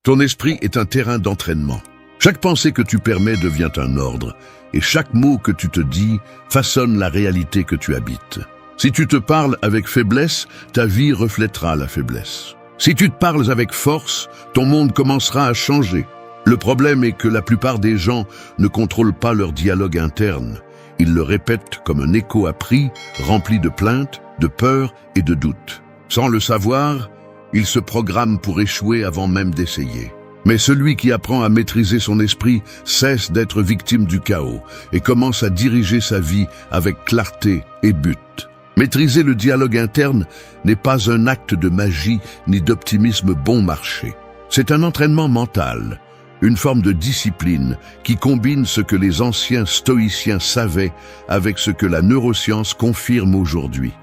Ton esprit est un terrain d'entraînement. Chaque pensée que tu permets devient un ordre, et chaque mot que tu te dis façonne la réalité que tu habites. Si tu te parles avec faiblesse, ta vie reflètera la faiblesse. Si tu te parles avec force, ton monde commencera à changer. Le problème est que la plupart des gens ne contrôlent pas leur dialogue interne. Ils le répètent comme un écho appris, rempli de plaintes, de peurs et de doutes. Sans le savoir, ils se programment pour échouer avant même d'essayer. Mais celui qui apprend à maîtriser son esprit cesse d'être victime du chaos et commence à diriger sa vie avec clarté et but. Maîtriser le dialogue interne n'est pas un acte de magie ni d'optimisme bon marché. C'est un entraînement mental, une forme de discipline qui combine ce que les anciens stoïciens savaient avec ce que la neuroscience confirme aujourd'hui.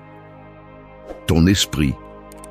Ton esprit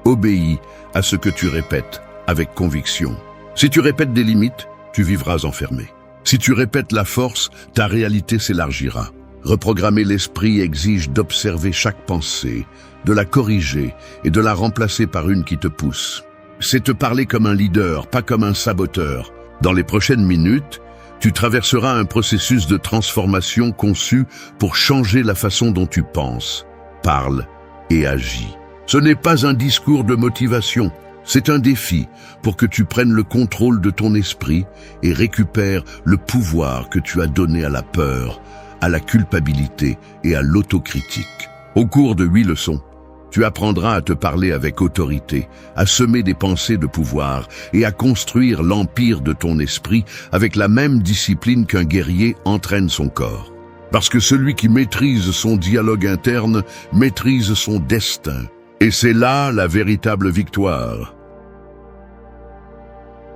obéit à ce que tu répètes avec conviction. Si tu répètes des limites, tu vivras enfermé. Si tu répètes la force, ta réalité s'élargira. Reprogrammer l'esprit exige d'observer chaque pensée, de la corriger et de la remplacer par une qui te pousse. C'est te parler comme un leader, pas comme un saboteur. Dans les prochaines minutes, tu traverseras un processus de transformation conçu pour changer la façon dont tu penses, parles et agis. Ce n'est pas un discours de motivation, c'est un défi pour que tu prennes le contrôle de ton esprit et récupères le pouvoir que tu as donné à la peur, à la culpabilité et à l'autocritique. Au cours de 8 leçons, tu apprendras à te parler avec autorité, à semer des pensées de pouvoir et à construire l'empire de ton esprit avec la même discipline qu'un guerrier entraîne son corps. Parce que celui qui maîtrise son dialogue interne maîtrise son destin. Et c'est là la véritable victoire.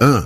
1.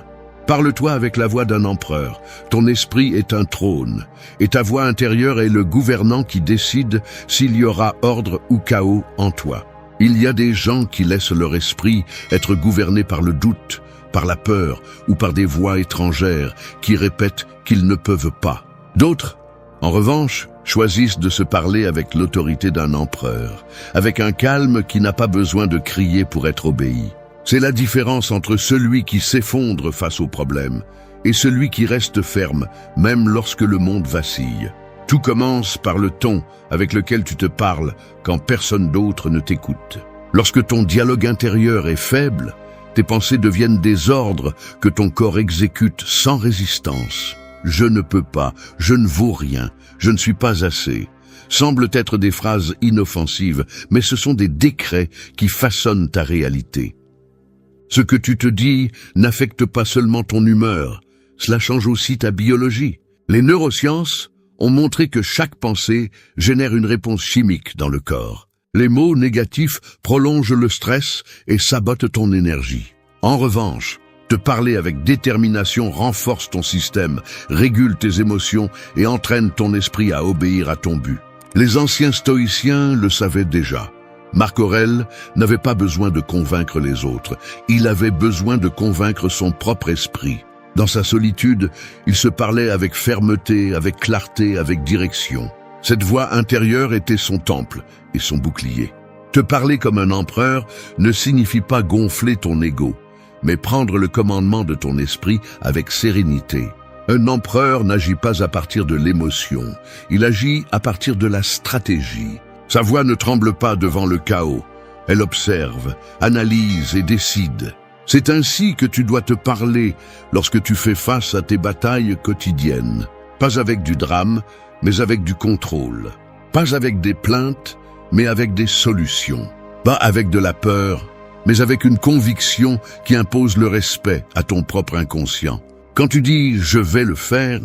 Parle-toi avec la voix d'un empereur. Ton esprit est un trône, et ta voix intérieure est le gouvernant qui décide s'il y aura ordre ou chaos en toi. Il y a des gens qui laissent leur esprit être gouverné par le doute, par la peur ou par des voix étrangères qui répètent qu'ils ne peuvent pas. D'autres, en revanche, choisissent de se parler avec l'autorité d'un empereur, avec un calme qui n'a pas besoin de crier pour être obéi. C'est la différence entre celui qui s'effondre face aux problèmes et celui qui reste ferme, même lorsque le monde vacille. Tout commence par le ton avec lequel tu te parles quand personne d'autre ne t'écoute. Lorsque ton dialogue intérieur est faible, tes pensées deviennent des ordres que ton corps exécute sans résistance. Je ne peux pas, je ne vaux rien, je ne suis pas assez, semblent être des phrases inoffensives, mais ce sont des décrets qui façonnent ta réalité. Ce que tu te dis n'affecte pas seulement ton humeur, cela change aussi ta biologie. Les neurosciences ont montré que chaque pensée génère une réponse chimique dans le corps. Les mots négatifs prolongent le stress et sabotent ton énergie. En revanche, te parler avec détermination renforce ton système, régule tes émotions et entraîne ton esprit à obéir à ton but. Les anciens stoïciens le savaient déjà. Marc Aurèle n'avait pas besoin de convaincre les autres, il avait besoin de convaincre son propre esprit. Dans sa solitude, il se parlait avec fermeté, avec clarté, avec direction. Cette voix intérieure était son temple et son bouclier. Te parler comme un empereur ne signifie pas gonfler ton ego, mais prendre le commandement de ton esprit avec sérénité. Un empereur n'agit pas à partir de l'émotion, il agit à partir de la stratégie. Sa voix ne tremble pas devant le chaos, elle observe, analyse et décide. C'est ainsi que tu dois te parler lorsque tu fais face à tes batailles quotidiennes. Pas avec du drame, mais avec du contrôle. Pas avec des plaintes, mais avec des solutions. Pas avec de la peur, mais avec une conviction qui impose le respect à ton propre inconscient. Quand tu dis « je vais le faire »,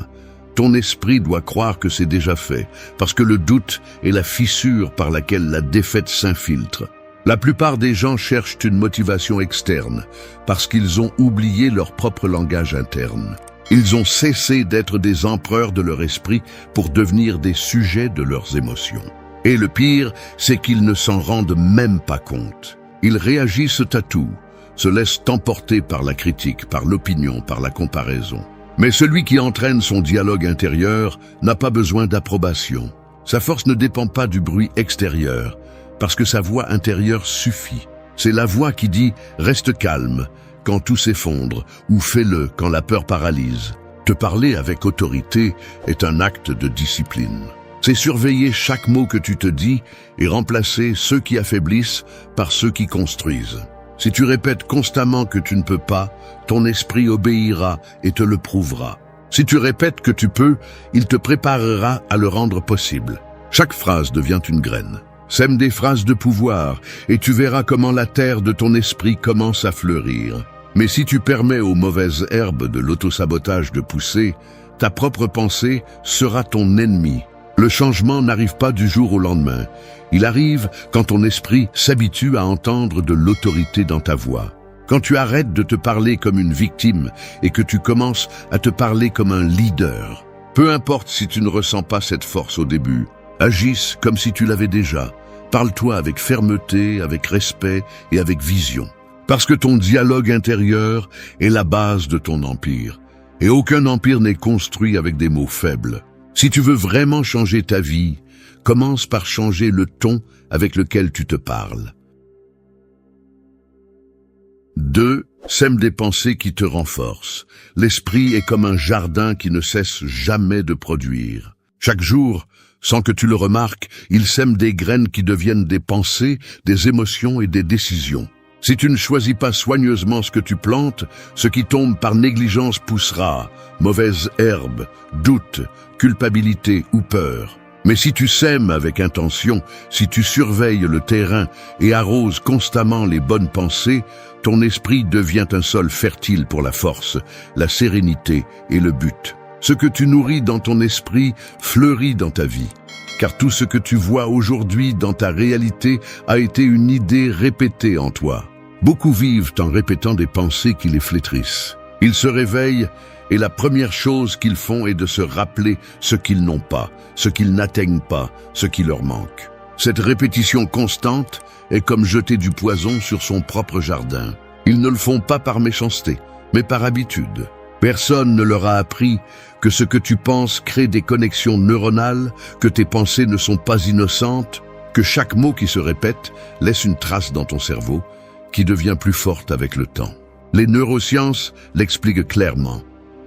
ton esprit doit croire que c'est déjà fait, parce que le doute est la fissure par laquelle la défaite s'infiltre. La plupart des gens cherchent une motivation externe, parce qu'ils ont oublié leur propre langage interne. Ils ont cessé d'être des empereurs de leur esprit pour devenir des sujets de leurs émotions. Et le pire, c'est qu'ils ne s'en rendent même pas compte. Ils réagissent à tout, se laissent emporter par la critique, par l'opinion, par la comparaison. Mais celui qui entraîne son dialogue intérieur n'a pas besoin d'approbation. Sa force ne dépend pas du bruit extérieur, parce que sa voix intérieure suffit. C'est la voix qui dit « reste calme », quand tout s'effondre ou fais-le quand la peur paralyse. Te parler avec autorité est un acte de discipline. C'est surveiller chaque mot que tu te dis et remplacer ceux qui affaiblissent par ceux qui construisent. Si tu répètes constamment que tu ne peux pas, ton esprit obéira et te le prouvera. Si tu répètes que tu peux, il te préparera à le rendre possible. Chaque phrase devient une graine. Sème des phrases de pouvoir et tu verras comment la terre de ton esprit commence à fleurir. Mais si tu permets aux mauvaises herbes de l'autosabotage de pousser, ta propre pensée sera ton ennemi. Le changement n'arrive pas du jour au lendemain. Il arrive quand ton esprit s'habitue à entendre de l'autorité dans ta voix. Quand tu arrêtes de te parler comme une victime et que tu commences à te parler comme un leader. Peu importe si tu ne ressens pas cette force au début, agisse comme si tu l'avais déjà. Parle-toi avec fermeté, avec respect et avec vision. Parce que ton dialogue intérieur est la base de ton empire. Et aucun empire n'est construit avec des mots faibles. Si tu veux vraiment changer ta vie, commence par changer le ton avec lequel tu te parles. 2. Sème des pensées qui te renforcent. L'esprit est comme un jardin qui ne cesse jamais de produire. Chaque jour, sans que tu le remarques, il sème des graines qui deviennent des pensées, des émotions et des décisions. Si tu ne choisis pas soigneusement ce que tu plantes, ce qui tombe par négligence poussera, mauvaise herbe, doute, culpabilité ou peur. Mais si tu sèmes avec intention, si tu surveilles le terrain et arroses constamment les bonnes pensées, ton esprit devient un sol fertile pour la force, la sérénité et le but. Ce que tu nourris dans ton esprit fleurit dans ta vie. Car tout ce que tu vois aujourd'hui dans ta réalité a été une idée répétée en toi. Beaucoup vivent en répétant des pensées qui les flétrissent. Ils se réveillent et la première chose qu'ils font est de se rappeler ce qu'ils n'ont pas, ce qu'ils n'atteignent pas, ce qui leur manque. Cette répétition constante est comme jeter du poison sur son propre jardin. Ils ne le font pas par méchanceté, mais par habitude. Personne ne leur a appris que ce que tu penses crée des connexions neuronales, que tes pensées ne sont pas innocentes, que chaque mot qui se répète laisse une trace dans ton cerveau, qui devient plus forte avec le temps. Les neurosciences l'expliquent clairement.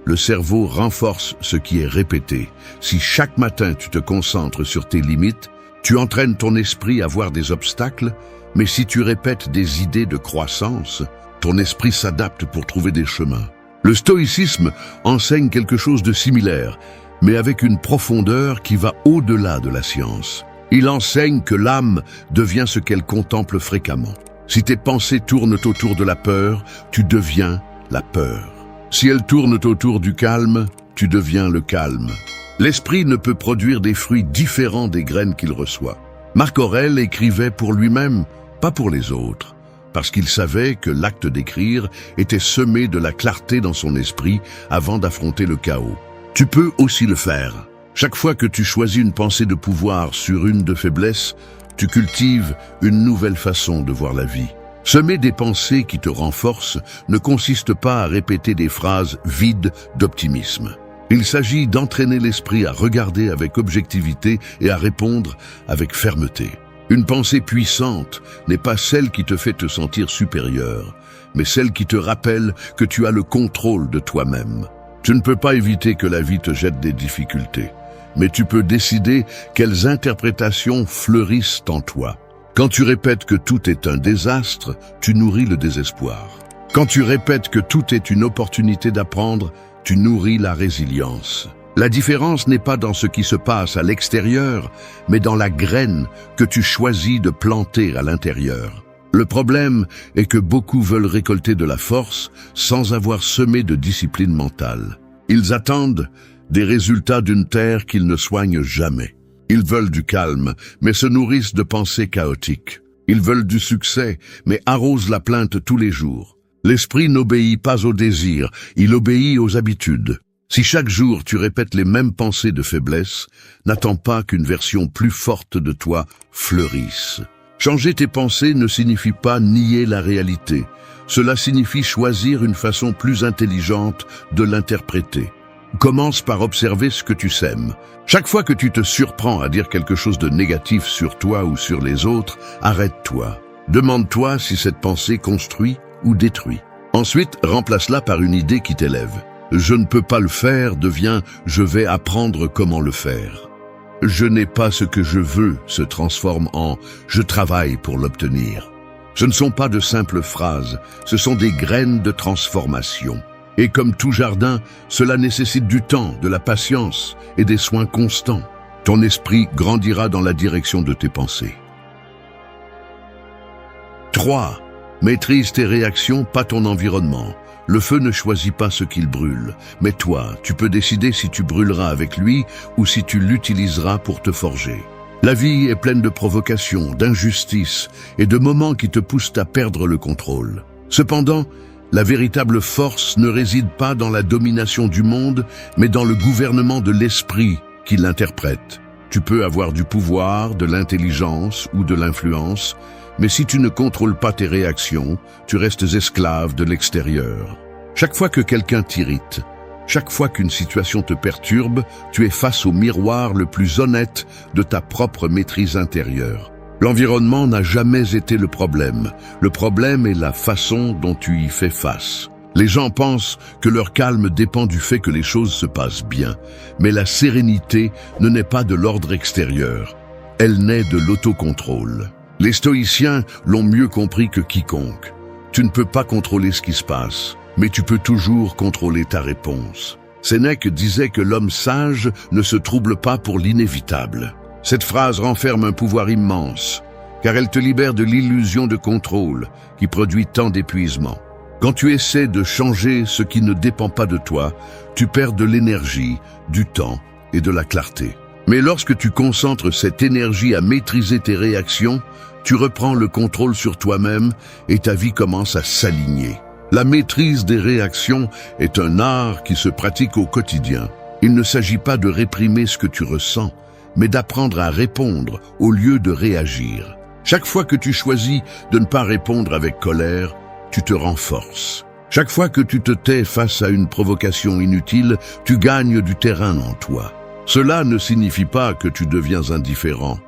Le cerveau renforce ce qui est répété. Si chaque matin tu te concentres sur tes limites, tu entraînes ton esprit à voir des obstacles, mais si tu répètes des idées de croissance, ton esprit s'adapte pour trouver des chemins. Le stoïcisme enseigne quelque chose de similaire, mais avec une profondeur qui va au-delà de la science. Il enseigne que l'âme devient ce qu'elle contemple fréquemment. Si tes pensées tournent autour de la peur, tu deviens la peur. Si elles tournent autour du calme, tu deviens le calme. L'esprit ne peut produire des fruits différents des graines qu'il reçoit. Marc Aurèle écrivait pour lui-même, pas pour les autres, parce qu'il savait que l'acte d'écrire était semé de la clarté dans son esprit avant d'affronter le chaos. Tu peux aussi le faire. Chaque fois que tu choisis une pensée de pouvoir sur une de faiblesse, tu cultives une nouvelle façon de voir la vie. Semer des pensées qui te renforcent ne consiste pas à répéter des phrases vides d'optimisme. Il s'agit d'entraîner l'esprit à regarder avec objectivité et à répondre avec fermeté. Une pensée puissante n'est pas celle qui te fait te sentir supérieur, mais celle qui te rappelle que tu as le contrôle de toi-même. Tu ne peux pas éviter que la vie te jette des difficultés, mais tu peux décider quelles interprétations fleurissent en toi. Quand tu répètes que tout est un désastre, tu nourris le désespoir. Quand tu répètes que tout est une opportunité d'apprendre, tu nourris la résilience. La différence n'est pas dans ce qui se passe à l'extérieur, mais dans la graine que tu choisis de planter à l'intérieur. Le problème est que beaucoup veulent récolter de la force sans avoir semé de discipline mentale. Ils attendent des résultats d'une terre qu'ils ne soignent jamais. Ils veulent du calme, mais se nourrissent de pensées chaotiques. Ils veulent du succès, mais arrosent la plainte tous les jours. L'esprit n'obéit pas aux désirs, il obéit aux habitudes. Si chaque jour tu répètes les mêmes pensées de faiblesse, n'attends pas qu'une version plus forte de toi fleurisse. Changer tes pensées ne signifie pas nier la réalité. Cela signifie choisir une façon plus intelligente de l'interpréter. Commence par observer ce que tu sèmes. Chaque fois que tu te surprends à dire quelque chose de négatif sur toi ou sur les autres, arrête-toi. Demande-toi si cette pensée construit ou détruit. Ensuite, remplace-la par une idée qui t'élève. Je ne peux pas le faire devient je vais apprendre comment le faire. Je n'ai pas ce que je veux se transforme en je travaille pour l'obtenir. Ce ne sont pas de simples phrases, ce sont des graines de transformation. Et comme tout jardin, cela nécessite du temps, de la patience et des soins constants. Ton esprit grandira dans la direction de tes pensées. 3. Maîtrise tes réactions, pas ton environnement. Le feu ne choisit pas ce qu'il brûle, mais toi, tu peux décider si tu brûleras avec lui ou si tu l'utiliseras pour te forger. La vie est pleine de provocations, d'injustices et de moments qui te poussent à perdre le contrôle. Cependant, la véritable force ne réside pas dans la domination du monde, mais dans le gouvernement de l'esprit qui l'interprète. Tu peux avoir du pouvoir, de l'intelligence ou de l'influence, mais si tu ne contrôles pas tes réactions, tu restes esclave de l'extérieur. Chaque fois que quelqu'un t'irrite, chaque fois qu'une situation te perturbe, tu es face au miroir le plus honnête de ta propre maîtrise intérieure. L'environnement n'a jamais été le problème. Le problème est la façon dont tu y fais face. Les gens pensent que leur calme dépend du fait que les choses se passent bien, mais la sérénité ne naît pas de l'ordre extérieur. Elle naît de l'autocontrôle. Les stoïciens l'ont mieux compris que quiconque. Tu ne peux pas contrôler ce qui se passe, mais tu peux toujours contrôler ta réponse. Sénèque disait que l'homme sage ne se trouble pas pour l'inévitable. Cette phrase renferme un pouvoir immense, car elle te libère de l'illusion de contrôle qui produit tant d'épuisement. Quand tu essaies de changer ce qui ne dépend pas de toi, tu perds de l'énergie, du temps et de la clarté. Mais lorsque tu concentres cette énergie à maîtriser tes réactions, tu reprends le contrôle sur toi-même et ta vie commence à s'aligner. La maîtrise des réactions est un art qui se pratique au quotidien. Il ne s'agit pas de réprimer ce que tu ressens, mais d'apprendre à répondre au lieu de réagir. Chaque fois que tu choisis de ne pas répondre avec colère, tu te renforces. Chaque fois que tu te tais face à une provocation inutile, tu gagnes du terrain en toi. Cela ne signifie pas que tu deviens indifférent,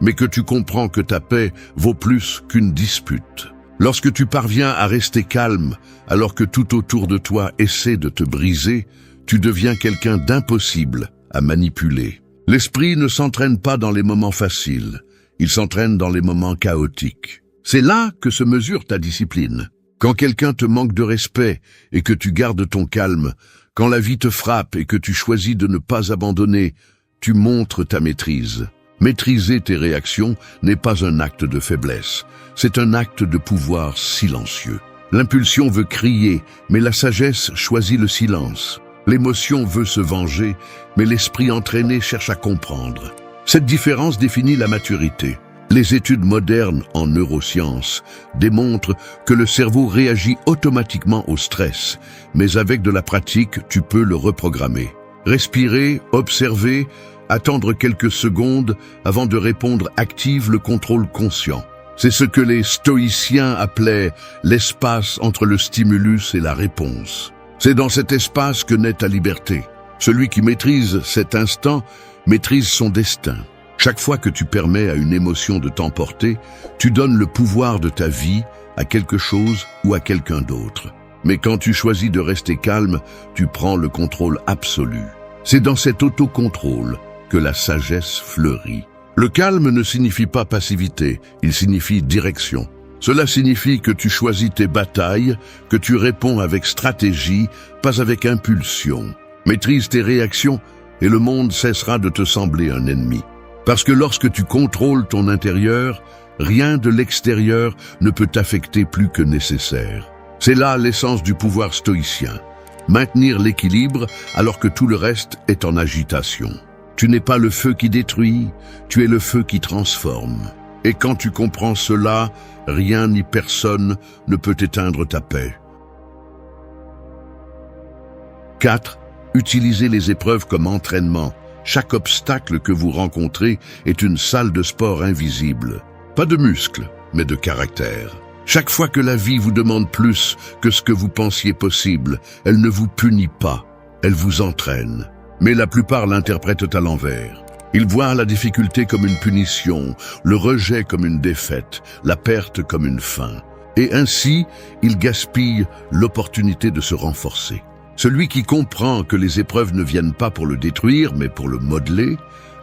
mais que tu comprends que ta paix vaut plus qu'une dispute. Lorsque tu parviens à rester calme, alors que tout autour de toi essaie de te briser, tu deviens quelqu'un d'impossible à manipuler. L'esprit ne s'entraîne pas dans les moments faciles, il s'entraîne dans les moments chaotiques. C'est là que se mesure ta discipline. Quand quelqu'un te manque de respect et que tu gardes ton calme, quand la vie te frappe et que tu choisis de ne pas abandonner, tu montres ta maîtrise. Maîtriser tes réactions n'est pas un acte de faiblesse, c'est un acte de pouvoir silencieux. L'impulsion veut crier, mais la sagesse choisit le silence. L'émotion veut se venger, mais l'esprit entraîné cherche à comprendre. Cette différence définit la maturité. Les études modernes en neurosciences démontrent que le cerveau réagit automatiquement au stress, mais avec de la pratique, tu peux le reprogrammer. Respirer, observer, attendre quelques secondes avant de répondre active le contrôle conscient. C'est ce que les stoïciens appelaient l'espace entre le stimulus et la réponse. C'est dans cet espace que naît ta liberté. Celui qui maîtrise cet instant maîtrise son destin. Chaque fois que tu permets à une émotion de t'emporter, tu donnes le pouvoir de ta vie à quelque chose ou à quelqu'un d'autre. Mais quand tu choisis de rester calme, tu prends le contrôle absolu. C'est dans cet autocontrôle que la sagesse fleurit. Le calme ne signifie pas passivité, il signifie direction. Cela signifie que tu choisis tes batailles, que tu réponds avec stratégie, pas avec impulsion. Maîtrise tes réactions et le monde cessera de te sembler un ennemi. Parce que lorsque tu contrôles ton intérieur, rien de l'extérieur ne peut t'affecter plus que nécessaire. C'est là l'essence du pouvoir stoïcien. Maintenir l'équilibre alors que tout le reste est en agitation. Tu n'es pas le feu qui détruit, tu es le feu qui transforme. Et quand tu comprends cela, rien ni personne ne peut éteindre ta paix. 4. Utilisez les épreuves comme entraînement. Chaque obstacle que vous rencontrez est une salle de sport invisible. Pas de muscles, mais de caractère. Chaque fois que la vie vous demande plus que ce que vous pensiez possible, elle ne vous punit pas, elle vous entraîne. Mais la plupart l'interprètent à l'envers. Ils voient la difficulté comme une punition, le rejet comme une défaite, la perte comme une fin. Et ainsi, il gaspille l'opportunité de se renforcer. Celui qui comprend que les épreuves ne viennent pas pour le détruire, mais pour le modeler,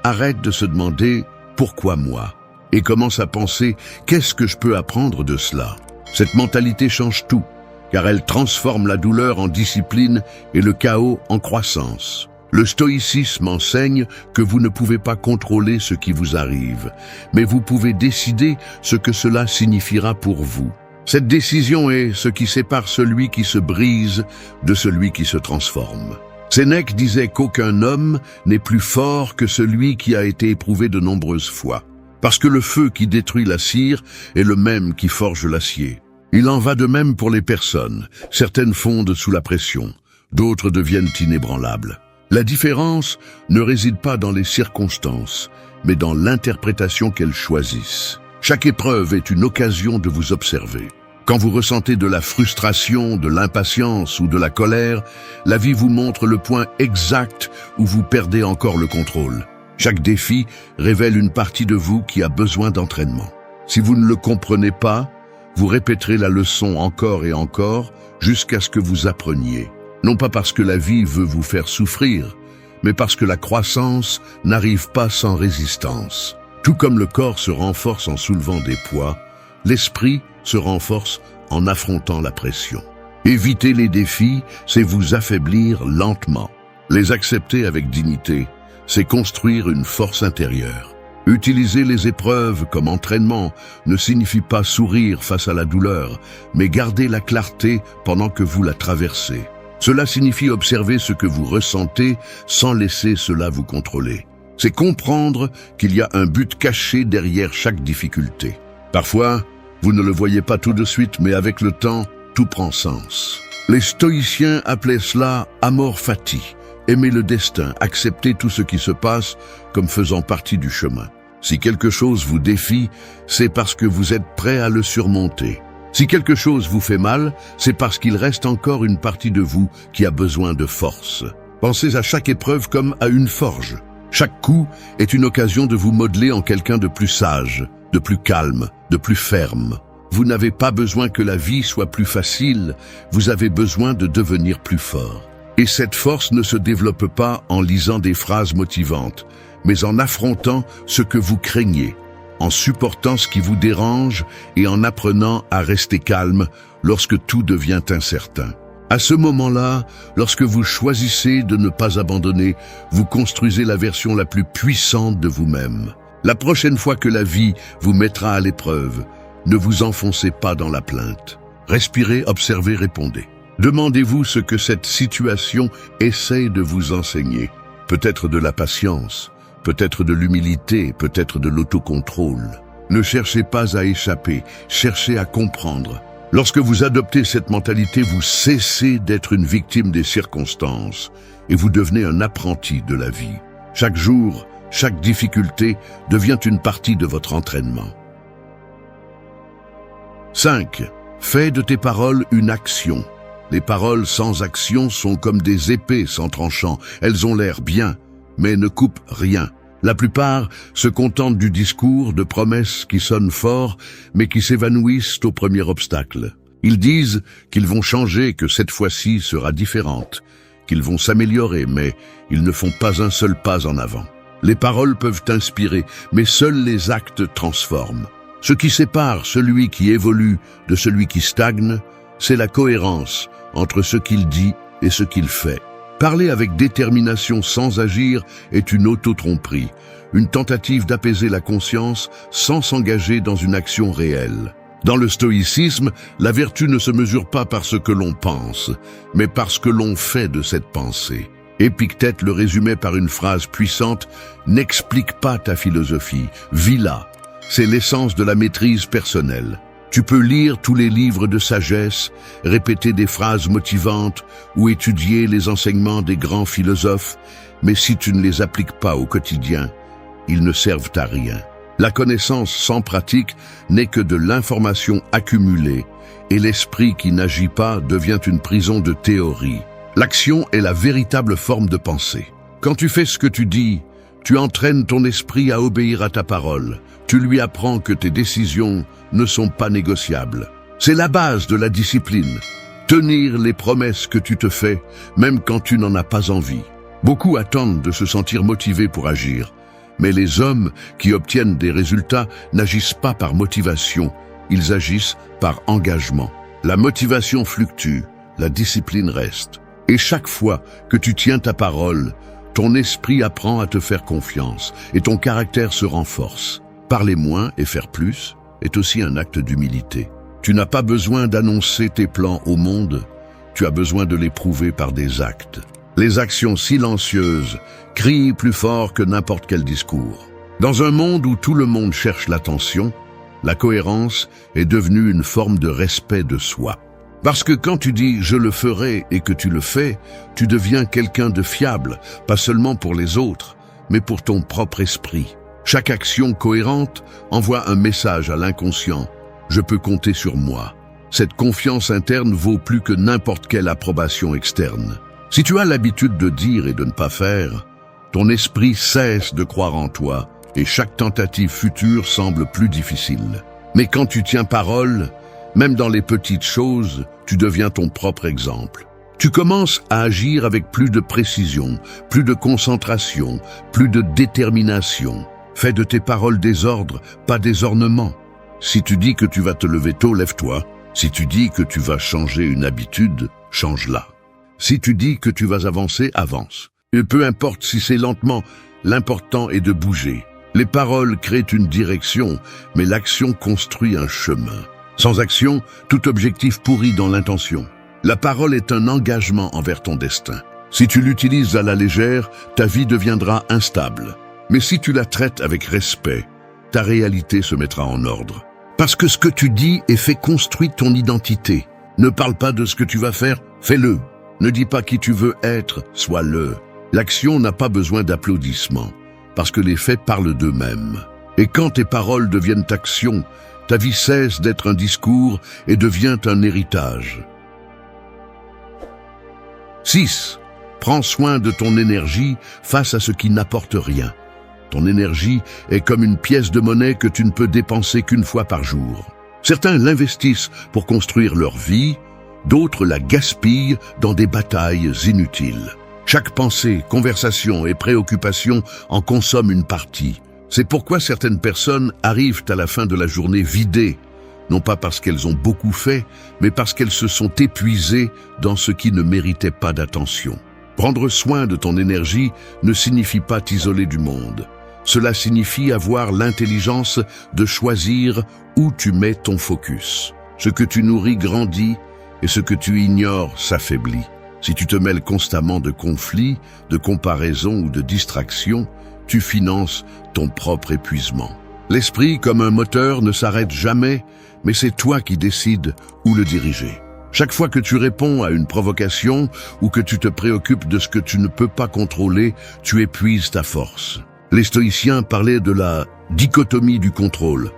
arrête de se demander « pourquoi moi ?» et commence à penser « qu'est-ce que je peux apprendre de cela ?» Cette mentalité change tout, car elle transforme la douleur en discipline et le chaos en croissance. Le stoïcisme enseigne que vous ne pouvez pas contrôler ce qui vous arrive, mais vous pouvez décider ce que cela signifiera pour vous. Cette décision est ce qui sépare celui qui se brise de celui qui se transforme. Sénèque disait qu'aucun homme n'est plus fort que celui qui a été éprouvé de nombreuses fois, parce que le feu qui détruit la cire est le même qui forge l'acier. Il en va de même pour les personnes. Certaines fondent sous la pression, d'autres deviennent inébranlables. La différence ne réside pas dans les circonstances, mais dans l'interprétation qu'elles choisissent. Chaque épreuve est une occasion de vous observer. Quand vous ressentez de la frustration, de l'impatience ou de la colère, la vie vous montre le point exact où vous perdez encore le contrôle. Chaque défi révèle une partie de vous qui a besoin d'entraînement. Si vous ne le comprenez pas, vous répéterez la leçon encore et encore jusqu'à ce que vous appreniez. Non pas parce que la vie veut vous faire souffrir, mais parce que la croissance n'arrive pas sans résistance. Tout comme le corps se renforce en soulevant des poids, l'esprit se renforce en affrontant la pression. Éviter les défis, c'est vous affaiblir lentement. Les accepter avec dignité, c'est construire une force intérieure. Utiliser les épreuves comme entraînement ne signifie pas sourire face à la douleur, mais garder la clarté pendant que vous la traversez. Cela signifie observer ce que vous ressentez sans laisser cela vous contrôler. C'est comprendre qu'il y a un but caché derrière chaque difficulté. Parfois, vous ne le voyez pas tout de suite, mais avec le temps, tout prend sens. Les stoïciens appelaient cela amor fati, aimer le destin, accepter tout ce qui se passe comme faisant partie du chemin. Si quelque chose vous défie, c'est parce que vous êtes prêt à le surmonter. Si quelque chose vous fait mal, c'est parce qu'il reste encore une partie de vous qui a besoin de force. Pensez à chaque épreuve comme à une forge. Chaque coup est une occasion de vous modeler en quelqu'un de plus sage, de plus calme, de plus ferme. Vous n'avez pas besoin que la vie soit plus facile, vous avez besoin de devenir plus fort. Et cette force ne se développe pas en lisant des phrases motivantes, mais en affrontant ce que vous craignez, en supportant ce qui vous dérange et en apprenant à rester calme lorsque tout devient incertain. À ce moment-là, lorsque vous choisissez de ne pas abandonner, vous construisez la version la plus puissante de vous-même. La prochaine fois que la vie vous mettra à l'épreuve, ne vous enfoncez pas dans la plainte. Respirez, observez, répondez. Demandez-vous ce que cette situation essaie de vous enseigner. Peut-être de la patience, peut-être de l'humilité, peut-être de l'autocontrôle. Ne cherchez pas à échapper, cherchez à comprendre. Lorsque vous adoptez cette mentalité, vous cessez d'être une victime des circonstances et vous devenez un apprenti de la vie. Chaque jour, chaque difficulté devient une partie de votre entraînement. 5. Fais de tes paroles une action. Les paroles sans action sont comme des épées sans tranchant. Elles ont l'air bien, mais ne coupent rien. La plupart se contentent du discours, de promesses qui sonnent fort, mais qui s'évanouissent au premier obstacle. Ils disent qu'ils vont changer, que cette fois-ci sera différente, qu'ils vont s'améliorer, mais ils ne font pas un seul pas en avant. Les paroles peuvent inspirer, mais seuls les actes transforment. Ce qui sépare celui qui évolue de celui qui stagne, c'est la cohérence entre ce qu'il dit et ce qu'il fait. Parler avec détermination sans agir est une auto-tromperie, une tentative d'apaiser la conscience sans s'engager dans une action réelle. Dans le stoïcisme, la vertu ne se mesure pas par ce que l'on pense, mais par ce que l'on fait de cette pensée. Épictète le résumait par une phrase puissante « N'explique pas ta philosophie, vis-la ». C'est l'essence de la maîtrise personnelle. Tu peux lire tous les livres de sagesse, répéter des phrases motivantes ou étudier les enseignements des grands philosophes, mais si tu ne les appliques pas au quotidien, ils ne servent à rien. La connaissance sans pratique n'est que de l'information accumulée, et l'esprit qui n'agit pas devient une prison de théorie. L'action est la véritable forme de pensée. Quand tu fais ce que tu dis, tu entraînes ton esprit à obéir à ta parole. Tu lui apprends que tes décisions ne sont pas négociables. C'est la base de la discipline. Tenir les promesses que tu te fais, même quand tu n'en as pas envie. Beaucoup attendent de se sentir motivés pour agir. Mais les hommes qui obtiennent des résultats n'agissent pas par motivation, ils agissent par engagement. La motivation fluctue, la discipline reste. Et chaque fois que tu tiens ta parole, ton esprit apprend à te faire confiance et ton caractère se renforce. Parler moins et faire plus est aussi un acte d'humilité. Tu n'as pas besoin d'annoncer tes plans au monde, tu as besoin de les prouver par des actes. Les actions silencieuses crient plus fort que n'importe quel discours. Dans un monde où tout le monde cherche l'attention, la cohérence est devenue une forme de respect de soi. Parce que quand tu dis « je le ferai » et que tu le fais, tu deviens quelqu'un de fiable, pas seulement pour les autres, mais pour ton propre esprit. Chaque action cohérente envoie un message à l'inconscient. Je peux compter sur moi. Cette confiance interne vaut plus que n'importe quelle approbation externe. Si tu as l'habitude de dire et de ne pas faire, ton esprit cesse de croire en toi et chaque tentative future semble plus difficile. Mais quand tu tiens parole, même dans les petites choses, tu deviens ton propre exemple. Tu commences à agir avec plus de précision, plus de concentration, plus de détermination. Fais de tes paroles des ordres, pas des ornements. Si tu dis que tu vas te lever tôt, lève-toi. Si tu dis que tu vas changer une habitude, change-la. Si tu dis que tu vas avancer, avance. Et peu importe si c'est lentement, l'important est de bouger. Les paroles créent une direction, mais l'action construit un chemin. Sans action, tout objectif pourrit dans l'intention. La parole est un engagement envers ton destin. Si tu l'utilises à la légère, ta vie deviendra instable. Mais si tu la traites avec respect, ta réalité se mettra en ordre. Parce que ce que tu dis et fais construit ton identité. Ne parle pas de ce que tu vas faire, fais-le. Ne dis pas qui tu veux être, sois-le. L'action n'a pas besoin d'applaudissements, parce que les faits parlent d'eux-mêmes. Et quand tes paroles deviennent action, ta vie cesse d'être un discours et devient un héritage. 6. Prends soin de ton énergie face à ce qui n'apporte rien. Ton énergie est comme une pièce de monnaie que tu ne peux dépenser qu'une fois par jour. Certains l'investissent pour construire leur vie, d'autres la gaspillent dans des batailles inutiles. Chaque pensée, conversation et préoccupation en consomme une partie. C'est pourquoi certaines personnes arrivent à la fin de la journée vidées, non pas parce qu'elles ont beaucoup fait, mais parce qu'elles se sont épuisées dans ce qui ne méritait pas d'attention. Prendre soin de ton énergie ne signifie pas t'isoler du monde. Cela signifie avoir l'intelligence de choisir où tu mets ton focus. Ce que tu nourris grandit et ce que tu ignores s'affaiblit. Si tu te mêles constamment de conflits, de comparaisons ou de distractions, tu finances ton propre épuisement. L'esprit, comme un moteur, ne s'arrête jamais, mais c'est toi qui décides où le diriger. Chaque fois que tu réponds à une provocation ou que tu te préoccupes de ce que tu ne peux pas contrôler, tu épuises ta force. Les stoïciens parlaient de la dichotomie du contrôle,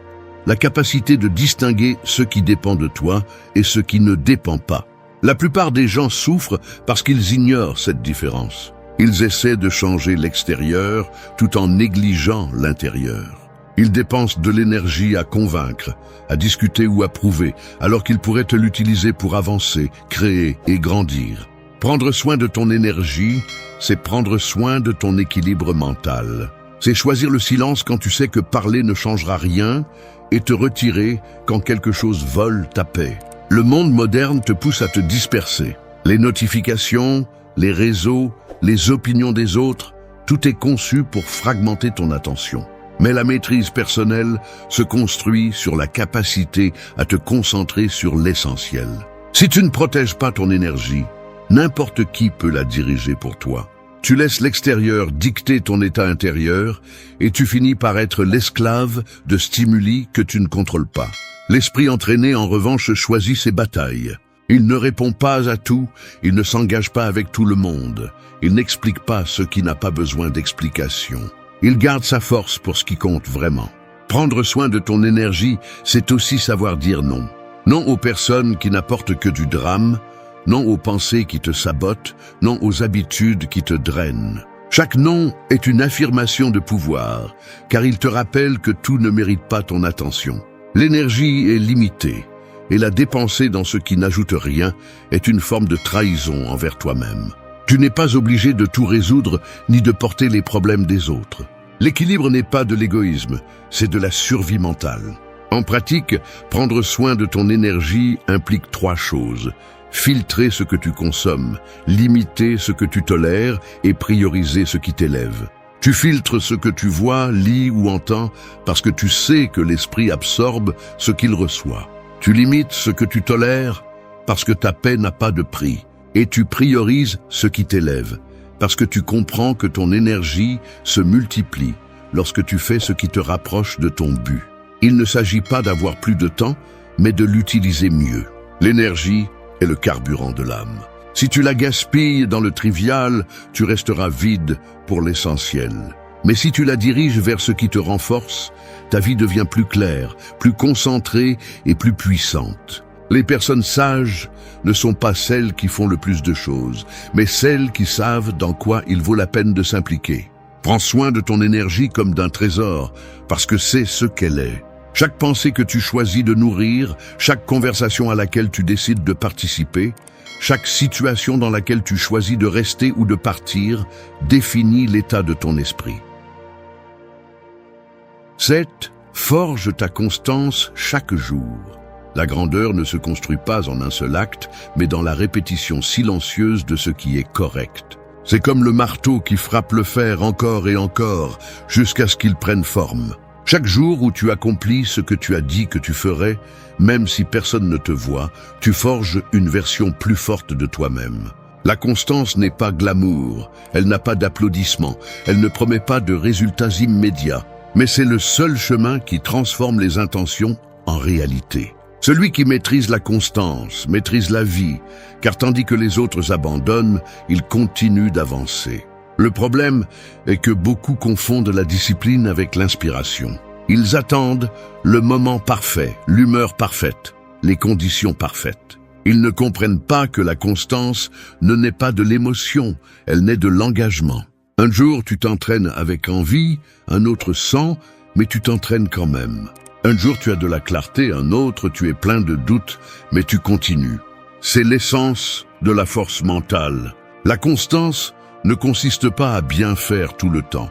la capacité de distinguer ce qui dépend de toi et ce qui ne dépend pas. La plupart des gens souffrent parce qu'ils ignorent cette différence. Ils essaient de changer l'extérieur tout en négligeant l'intérieur. Ils dépensent de l'énergie à convaincre, à discuter ou à prouver, alors qu'ils pourraient te l'utiliser pour avancer, créer et grandir. Prendre soin de ton énergie, c'est prendre soin de ton équilibre mental. C'est choisir le silence quand tu sais que parler ne changera rien et te retirer quand quelque chose vole ta paix. Le monde moderne te pousse à te disperser. Les notifications, les réseaux, les opinions des autres, tout est conçu pour fragmenter ton attention. Mais la maîtrise personnelle se construit sur la capacité à te concentrer sur l'essentiel. Si tu ne protèges pas ton énergie, n'importe qui peut la diriger pour toi. Tu laisses l'extérieur dicter ton état intérieur et tu finis par être l'esclave de stimuli que tu ne contrôles pas. L'esprit entraîné, en revanche, choisit ses batailles. Il ne répond pas à tout, il ne s'engage pas avec tout le monde. Il n'explique pas ce qui n'a pas besoin d'explication. Il garde sa force pour ce qui compte vraiment. Prendre soin de ton énergie, c'est aussi savoir dire non. Non aux personnes qui n'apportent que du drame, non aux pensées qui te sabotent, non aux habitudes qui te drainent. Chaque non est une affirmation de pouvoir, car il te rappelle que tout ne mérite pas ton attention. L'énergie est limitée, et la dépenser dans ce qui n'ajoute rien est une forme de trahison envers toi-même. Tu n'es pas obligé de tout résoudre ni de porter les problèmes des autres. L'équilibre n'est pas de l'égoïsme, c'est de la survie mentale. En pratique, prendre soin de ton énergie implique 3 choses. Filtrer ce que tu consommes, limiter ce que tu tolères et prioriser ce qui t'élève. Tu filtres ce que tu vois, lis ou entends parce que tu sais que l'esprit absorbe ce qu'il reçoit. Tu limites ce que tu tolères parce que ta paix n'a pas de prix. Et tu priorises ce qui t'élève parce que tu comprends que ton énergie se multiplie lorsque tu fais ce qui te rapproche de ton but. Il ne s'agit pas d'avoir plus de temps, mais de l'utiliser mieux. L'énergie est le carburant de l'âme. Si tu la gaspilles dans le trivial, tu resteras vide pour l'essentiel. Mais si tu la diriges vers ce qui te renforce, ta vie devient plus claire, plus concentrée et plus puissante. Les personnes sages ne sont pas celles qui font le plus de choses, mais celles qui savent dans quoi il vaut la peine de s'impliquer. Prends soin de ton énergie comme d'un trésor, parce que c'est ce qu'elle est. Chaque pensée que tu choisis de nourrir, chaque conversation à laquelle tu décides de participer, chaque situation dans laquelle tu choisis de rester ou de partir, définit l'état de ton esprit. 7. Forge ta constance chaque jour. La grandeur ne se construit pas en un seul acte, mais dans la répétition silencieuse de ce qui est correct. C'est comme le marteau qui frappe le fer encore et encore, jusqu'à ce qu'il prenne forme. Chaque jour où tu accomplis ce que tu as dit que tu ferais, même si personne ne te voit, tu forges une version plus forte de toi-même. La constance n'est pas glamour, elle n'a pas d'applaudissements, elle ne promet pas de résultats immédiats, mais c'est le seul chemin qui transforme les intentions en réalité. Celui qui maîtrise la constance, maîtrise la vie, car tandis que les autres abandonnent, il continue d'avancer. Le problème est que beaucoup confondent la discipline avec l'inspiration. Ils attendent le moment parfait, l'humeur parfaite, les conditions parfaites. Ils ne comprennent pas que la constance ne naît pas de l'émotion, elle naît de l'engagement. Un jour, tu t'entraînes avec envie, un autre sans, mais tu t'entraînes quand même. Un jour, tu as de la clarté, un autre, tu es plein de doutes, mais tu continues. C'est l'essence de la force mentale. La constance ne consiste pas à bien faire tout le temps,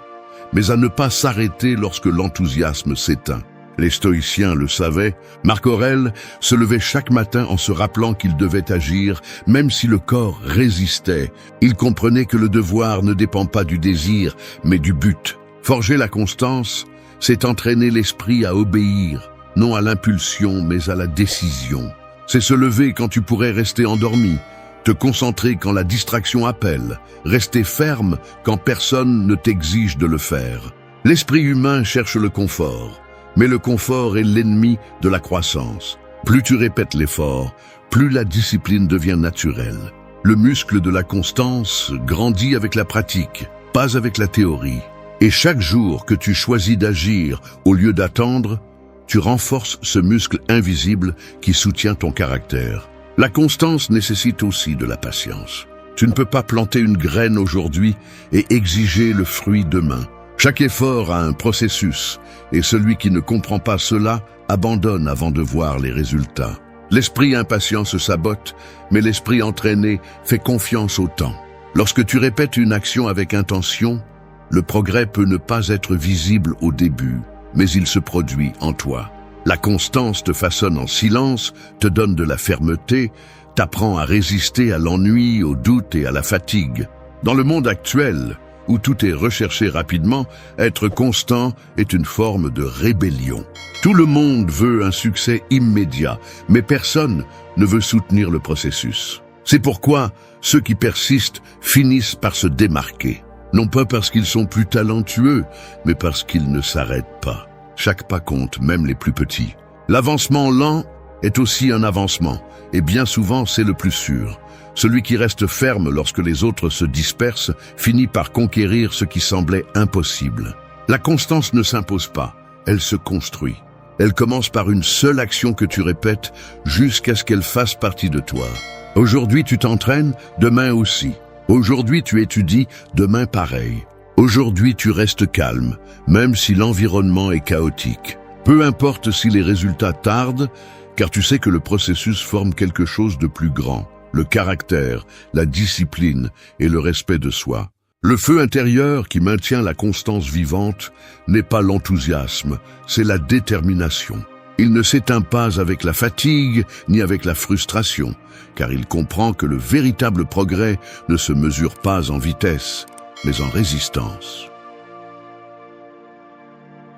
mais à ne pas s'arrêter lorsque l'enthousiasme s'éteint. Les stoïciens le savaient. Marc Aurèle se levait chaque matin en se rappelant qu'il devait agir, même si le corps résistait. Il comprenait que le devoir ne dépend pas du désir, mais du but. Forger la constance, c'est entraîner l'esprit à obéir, non à l'impulsion, mais à la décision. C'est se lever quand tu pourrais rester endormi, te concentrer quand la distraction appelle, rester ferme quand personne ne t'exige de le faire. L'esprit humain cherche le confort, mais le confort est l'ennemi de la croissance. Plus tu répètes l'effort, plus la discipline devient naturelle. Le muscle de la constance grandit avec la pratique, pas avec la théorie. Et chaque jour que tu choisis d'agir au lieu d'attendre, tu renforces ce muscle invisible qui soutient ton caractère. La constance nécessite aussi de la patience. Tu ne peux pas planter une graine aujourd'hui et exiger le fruit demain. Chaque effort a un processus, et celui qui ne comprend pas cela abandonne avant de voir les résultats. L'esprit impatient se sabote, mais l'esprit entraîné fait confiance au temps. Lorsque tu répètes une action avec intention, le progrès peut ne pas être visible au début, mais il se produit en toi. La constance te façonne en silence, te donne de la fermeté, t'apprend à résister à l'ennui, au doute et à la fatigue. Dans le monde actuel, où tout est recherché rapidement, être constant est une forme de rébellion. Tout le monde veut un succès immédiat, mais personne ne veut soutenir le processus. C'est pourquoi ceux qui persistent finissent par se démarquer. Non pas parce qu'ils sont plus talentueux, mais parce qu'ils ne s'arrêtent pas. Chaque pas compte, même les plus petits. L'avancement lent est aussi un avancement, et bien souvent c'est le plus sûr. Celui qui reste ferme lorsque les autres se dispersent finit par conquérir ce qui semblait impossible. La constance ne s'impose pas, elle se construit. Elle commence par une seule action que tu répètes jusqu'à ce qu'elle fasse partie de toi. Aujourd'hui tu t'entraînes, demain aussi. Aujourd'hui tu étudies, demain pareil. Aujourd'hui tu restes calme, même si l'environnement est chaotique. Peu importe si les résultats tardent, car tu sais que le processus forme quelque chose de plus grand, le caractère, la discipline et le respect de soi. Le feu intérieur qui maintient la constance vivante n'est pas l'enthousiasme, c'est la détermination. Il ne s'éteint pas avec la fatigue ni avec la frustration, car il comprend que le véritable progrès ne se mesure pas en vitesse, mais en résistance.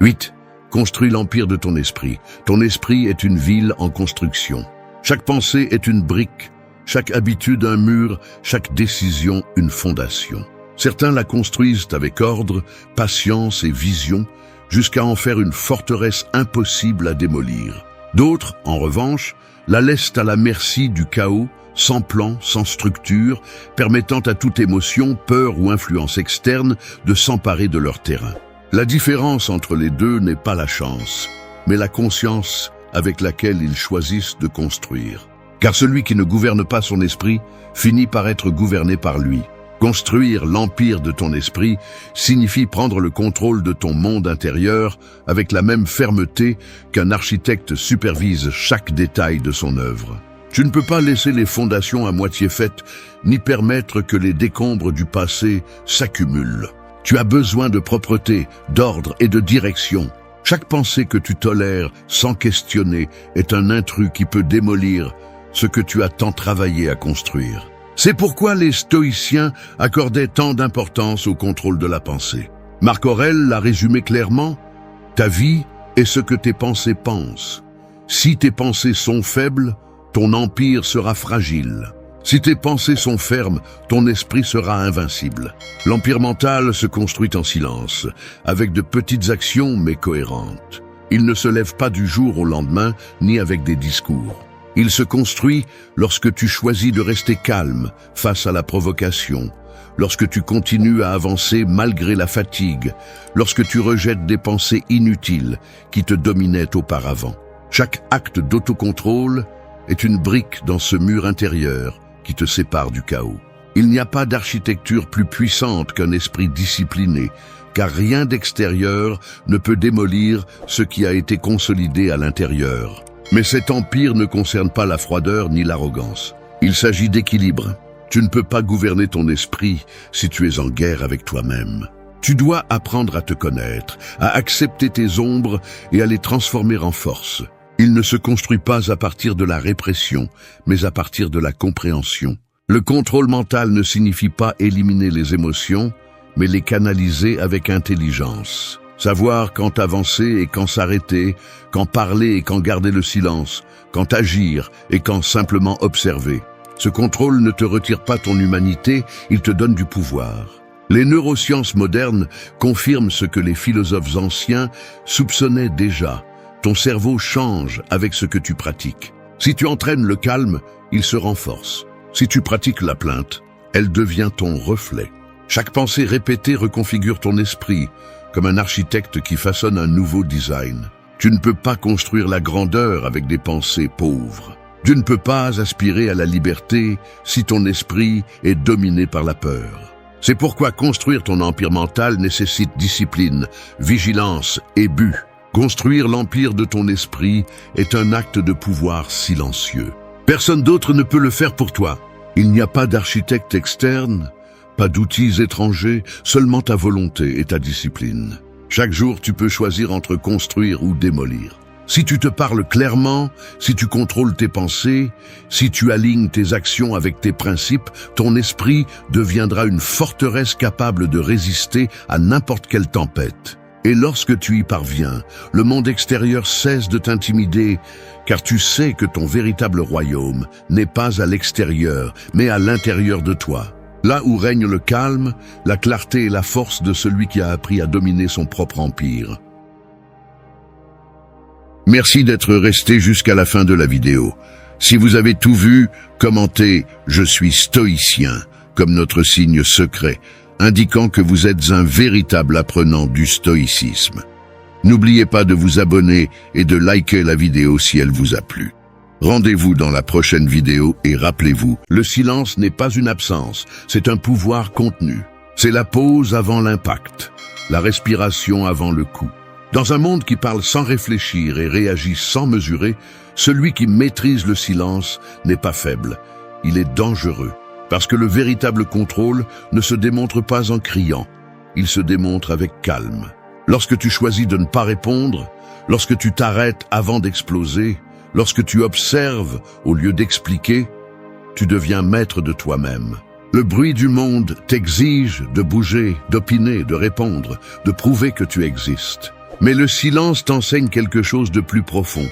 8. Construis l'empire de ton esprit. Ton esprit est une ville en construction. Chaque pensée est une brique, chaque habitude un mur, chaque décision une fondation. Certains la construisent avec ordre, patience et vision, jusqu'à en faire une forteresse impossible à démolir. D'autres, en revanche, la laissent à la merci du chaos, sans plan, sans structure, permettant à toute émotion, peur ou influence externe de s'emparer de leur terrain. La différence entre les deux n'est pas la chance, mais la conscience avec laquelle ils choisissent de construire. Car celui qui ne gouverne pas son esprit finit par être gouverné par lui. Construire l'empire de ton esprit signifie prendre le contrôle de ton monde intérieur avec la même fermeté qu'un architecte supervise chaque détail de son œuvre. Tu ne peux pas laisser les fondations à moitié faites, ni permettre que les décombres du passé s'accumulent. Tu as besoin de propreté, d'ordre et de direction. Chaque pensée que tu tolères sans questionner est un intrus qui peut démolir ce que tu as tant travaillé à construire. C'est pourquoi les stoïciens accordaient tant d'importance au contrôle de la pensée. Marc Aurèle l'a résumé clairement: ta vie est ce que tes pensées pensent. Si tes pensées sont faibles, ton empire sera fragile. Si tes pensées sont fermes, ton esprit sera invincible. L'empire mental se construit en silence, avec de petites actions mais cohérentes. Il ne se lève pas du jour au lendemain, ni avec des discours. Il se construit lorsque tu choisis de rester calme face à la provocation, lorsque tu continues à avancer malgré la fatigue, lorsque tu rejettes des pensées inutiles qui te dominaient auparavant. Chaque acte d'autocontrôle est une brique dans ce mur intérieur qui te sépare du chaos. Il n'y a pas d'architecture plus puissante qu'un esprit discipliné, car rien d'extérieur ne peut démolir ce qui a été consolidé à l'intérieur. Mais cet empire ne concerne pas la froideur ni l'arrogance. Il s'agit d'équilibre. Tu ne peux pas gouverner ton esprit si tu es en guerre avec toi-même. Tu dois apprendre à te connaître, à accepter tes ombres et à les transformer en force. Il ne se construit pas à partir de la répression, mais à partir de la compréhension. Le contrôle mental ne signifie pas éliminer les émotions, mais les canaliser avec intelligence. Savoir quand avancer et quand s'arrêter, quand parler et quand garder le silence, quand agir et quand simplement observer. Ce contrôle ne te retire pas ton humanité, il te donne du pouvoir. Les neurosciences modernes confirment ce que les philosophes anciens soupçonnaient déjà. Ton cerveau change avec ce que tu pratiques. Si tu entraînes le calme, il se renforce. Si tu pratiques la plainte, elle devient ton reflet. Chaque pensée répétée reconfigure ton esprit, comme un architecte qui façonne un nouveau design. Tu ne peux pas construire la grandeur avec des pensées pauvres. Tu ne peux pas aspirer à la liberté si ton esprit est dominé par la peur. C'est pourquoi construire ton empire mental nécessite discipline, vigilance et but. Construire l'empire de ton esprit est un acte de pouvoir silencieux. Personne d'autre ne peut le faire pour toi. Il n'y a pas d'architecte externe, pas d'outils étrangers, seulement ta volonté et ta discipline. Chaque jour, tu peux choisir entre construire ou démolir. Si tu te parles clairement, si tu contrôles tes pensées, si tu alignes tes actions avec tes principes, ton esprit deviendra une forteresse capable de résister à n'importe quelle tempête. Et lorsque tu y parviens, le monde extérieur cesse de t'intimider, car tu sais que ton véritable royaume n'est pas à l'extérieur, mais à l'intérieur de toi. Là où règne le calme, la clarté et la force de celui qui a appris à dominer son propre empire. Merci d'être resté jusqu'à la fin de la vidéo. Si vous avez tout vu, commentez « Je suis stoïcien » comme notre signe secret, indiquant que vous êtes un véritable apprenant du stoïcisme. N'oubliez pas de vous abonner et de liker la vidéo si elle vous a plu. Rendez-vous dans la prochaine vidéo et rappelez-vous, le silence n'est pas une absence, c'est un pouvoir contenu. C'est la pause avant l'impact, la respiration avant le coup. Dans un monde qui parle sans réfléchir et réagit sans mesurer, Celui qui maîtrise le silence n'est pas faible, il est dangereux. Parce que le véritable contrôle ne se démontre pas en criant, il se démontre avec calme. Lorsque tu choisis de ne pas répondre, lorsque tu t'arrêtes avant d'exploser, lorsque tu observes au lieu d'expliquer, tu deviens maître de toi-même. Le bruit du monde t'exige de bouger, d'opiner, de répondre, de prouver que tu existes. Mais le silence t'enseigne quelque chose de plus profond.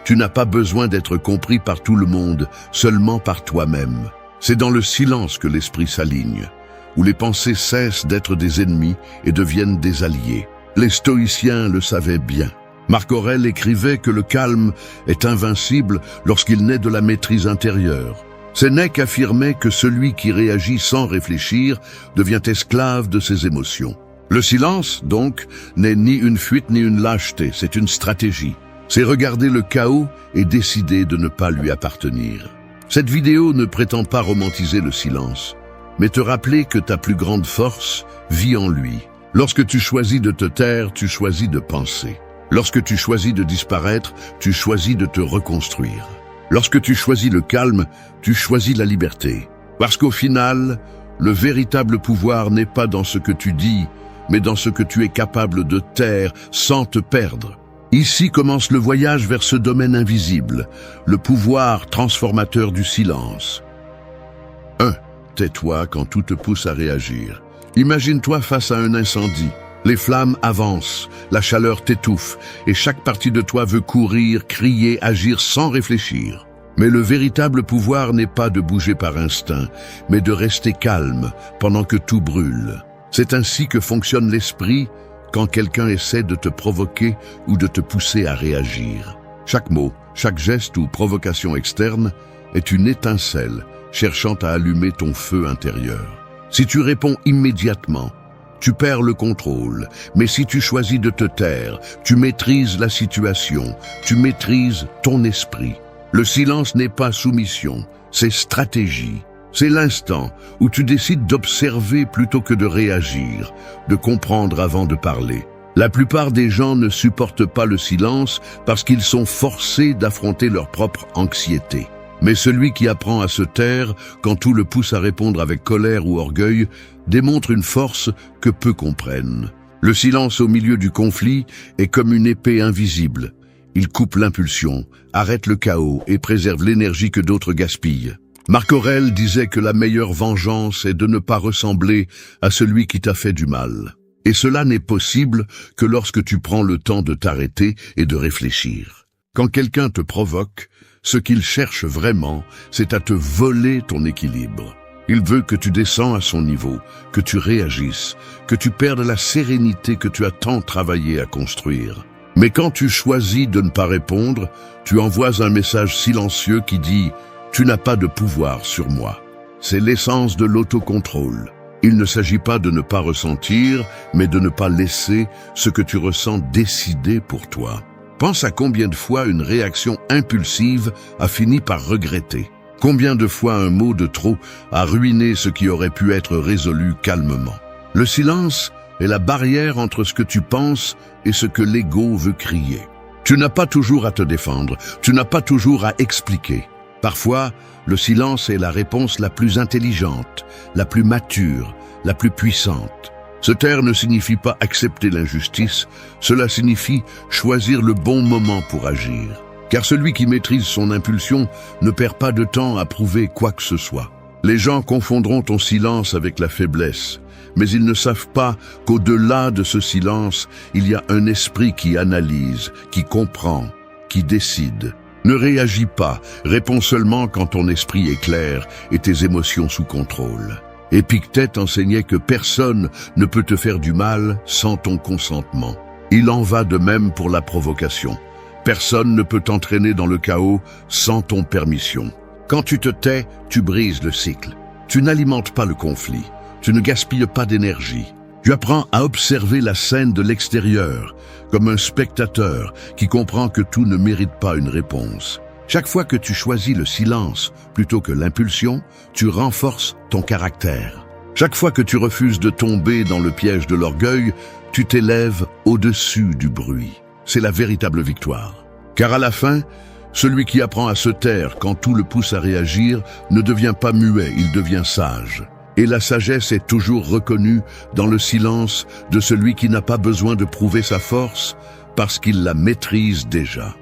Tu n'as pas besoin d'être compris par tout le monde, seulement par toi-même. C'est dans le silence que l'esprit s'aligne, où les pensées cessent d'être des ennemis et deviennent des alliés. Les stoïciens le savaient bien. Marc Aurèle écrivait que le calme est invincible lorsqu'il naît de la maîtrise intérieure. Sénèque affirmait que celui qui réagit sans réfléchir devient esclave de ses émotions. Le silence, donc, n'est ni une fuite ni une lâcheté, c'est une stratégie. C'est regarder le chaos et décider de ne pas lui appartenir. Cette vidéo ne prétend pas romantiser le silence, mais te rappeler que ta plus grande force vit en lui. Lorsque tu choisis de te taire, tu choisis de penser. Lorsque tu choisis de disparaître, tu choisis de te reconstruire. Lorsque tu choisis le calme, tu choisis la liberté. Parce qu'au final, le véritable pouvoir n'est pas dans ce que tu dis, mais dans ce que tu es capable de taire sans te perdre. Ici commence le voyage vers ce domaine invisible, le pouvoir transformateur du silence. 1. Tais-toi quand tout te pousse à réagir. Imagine-toi face à un incendie. Les flammes avancent, la chaleur t'étouffe, et chaque partie de toi veut courir, crier, agir sans réfléchir. Mais le véritable pouvoir n'est pas de bouger par instinct, mais de rester calme pendant que tout brûle. C'est ainsi que fonctionne l'esprit quand quelqu'un essaie de te provoquer ou de te pousser à réagir. Chaque mot, chaque geste ou provocation externe est une étincelle cherchant à allumer ton feu intérieur. Si tu réponds immédiatement, tu perds le contrôle, mais si tu choisis de te taire, tu maîtrises la situation, tu maîtrises ton esprit. Le silence n'est pas soumission, c'est stratégie. C'est l'instant où tu décides d'observer plutôt que de réagir, de comprendre avant de parler. La plupart des gens ne supportent pas le silence parce qu'ils sont forcés d'affronter leur propre anxiété. Mais celui qui apprend à se taire quand tout le pousse à répondre avec colère ou orgueil démontre une force que peu comprennent. Le silence au milieu du conflit est comme une épée invisible. Il coupe l'impulsion, arrête le chaos et préserve l'énergie que d'autres gaspillent. Marc Aurèle disait que la meilleure vengeance est de ne pas ressembler à celui qui t'a fait du mal. Et cela n'est possible que lorsque tu prends le temps de t'arrêter et de réfléchir. Quand quelqu'un te provoque, ce qu'il cherche vraiment, c'est à te voler ton équilibre. Il veut que tu descends à son niveau, que tu réagisses, que tu perdes la sérénité que tu as tant travaillé à construire. Mais quand tu choisis de ne pas répondre, tu envoies un message silencieux qui dit « Tu n'as pas de pouvoir sur moi ». C'est l'essence de l'autocontrôle. Il ne s'agit pas de ne pas ressentir, mais de ne pas laisser ce que tu ressens décider pour toi. Pense à combien de fois une réaction impulsive a fini par regretter. Combien de fois un mot de trop a ruiné ce qui aurait pu être résolu calmement. Le silence est la barrière entre ce que tu penses et ce que l'ego veut crier. Tu n'as pas toujours à te défendre, tu n'as pas toujours à expliquer. Parfois, le silence est la réponse la plus intelligente, la plus mature, la plus puissante. Se taire ne signifie pas accepter l'injustice, cela signifie choisir le bon moment pour agir. Car celui qui maîtrise son impulsion ne perd pas de temps à prouver quoi que ce soit. Les gens confondront ton silence avec la faiblesse, mais ils ne savent pas qu'au-delà de ce silence, il y a un esprit qui analyse, qui comprend, qui décide. Ne réagis pas, réponds seulement quand ton esprit est clair et tes émotions sous contrôle. Épictète enseignait que personne ne peut te faire du mal sans ton consentement. Il en va de même pour la provocation. Personne ne peut t'entraîner dans le chaos sans ton permission. Quand tu te tais, tu brises le cycle. Tu n'alimentes pas le conflit. Tu ne gaspilles pas d'énergie. Tu apprends à observer la scène de l'extérieur, comme un spectateur qui comprend que tout ne mérite pas une réponse. Chaque fois que tu choisis le silence plutôt que l'impulsion, tu renforces ton caractère. Chaque fois que tu refuses de tomber dans le piège de l'orgueil, tu t'élèves au-dessus du bruit. C'est la véritable victoire. Car à la fin, Celui qui apprend à se taire quand tout le pousse à réagir ne devient pas muet, il devient sage. Et la sagesse est toujours reconnue dans le silence de celui qui n'a pas besoin de prouver sa force parce qu'il la maîtrise déjà.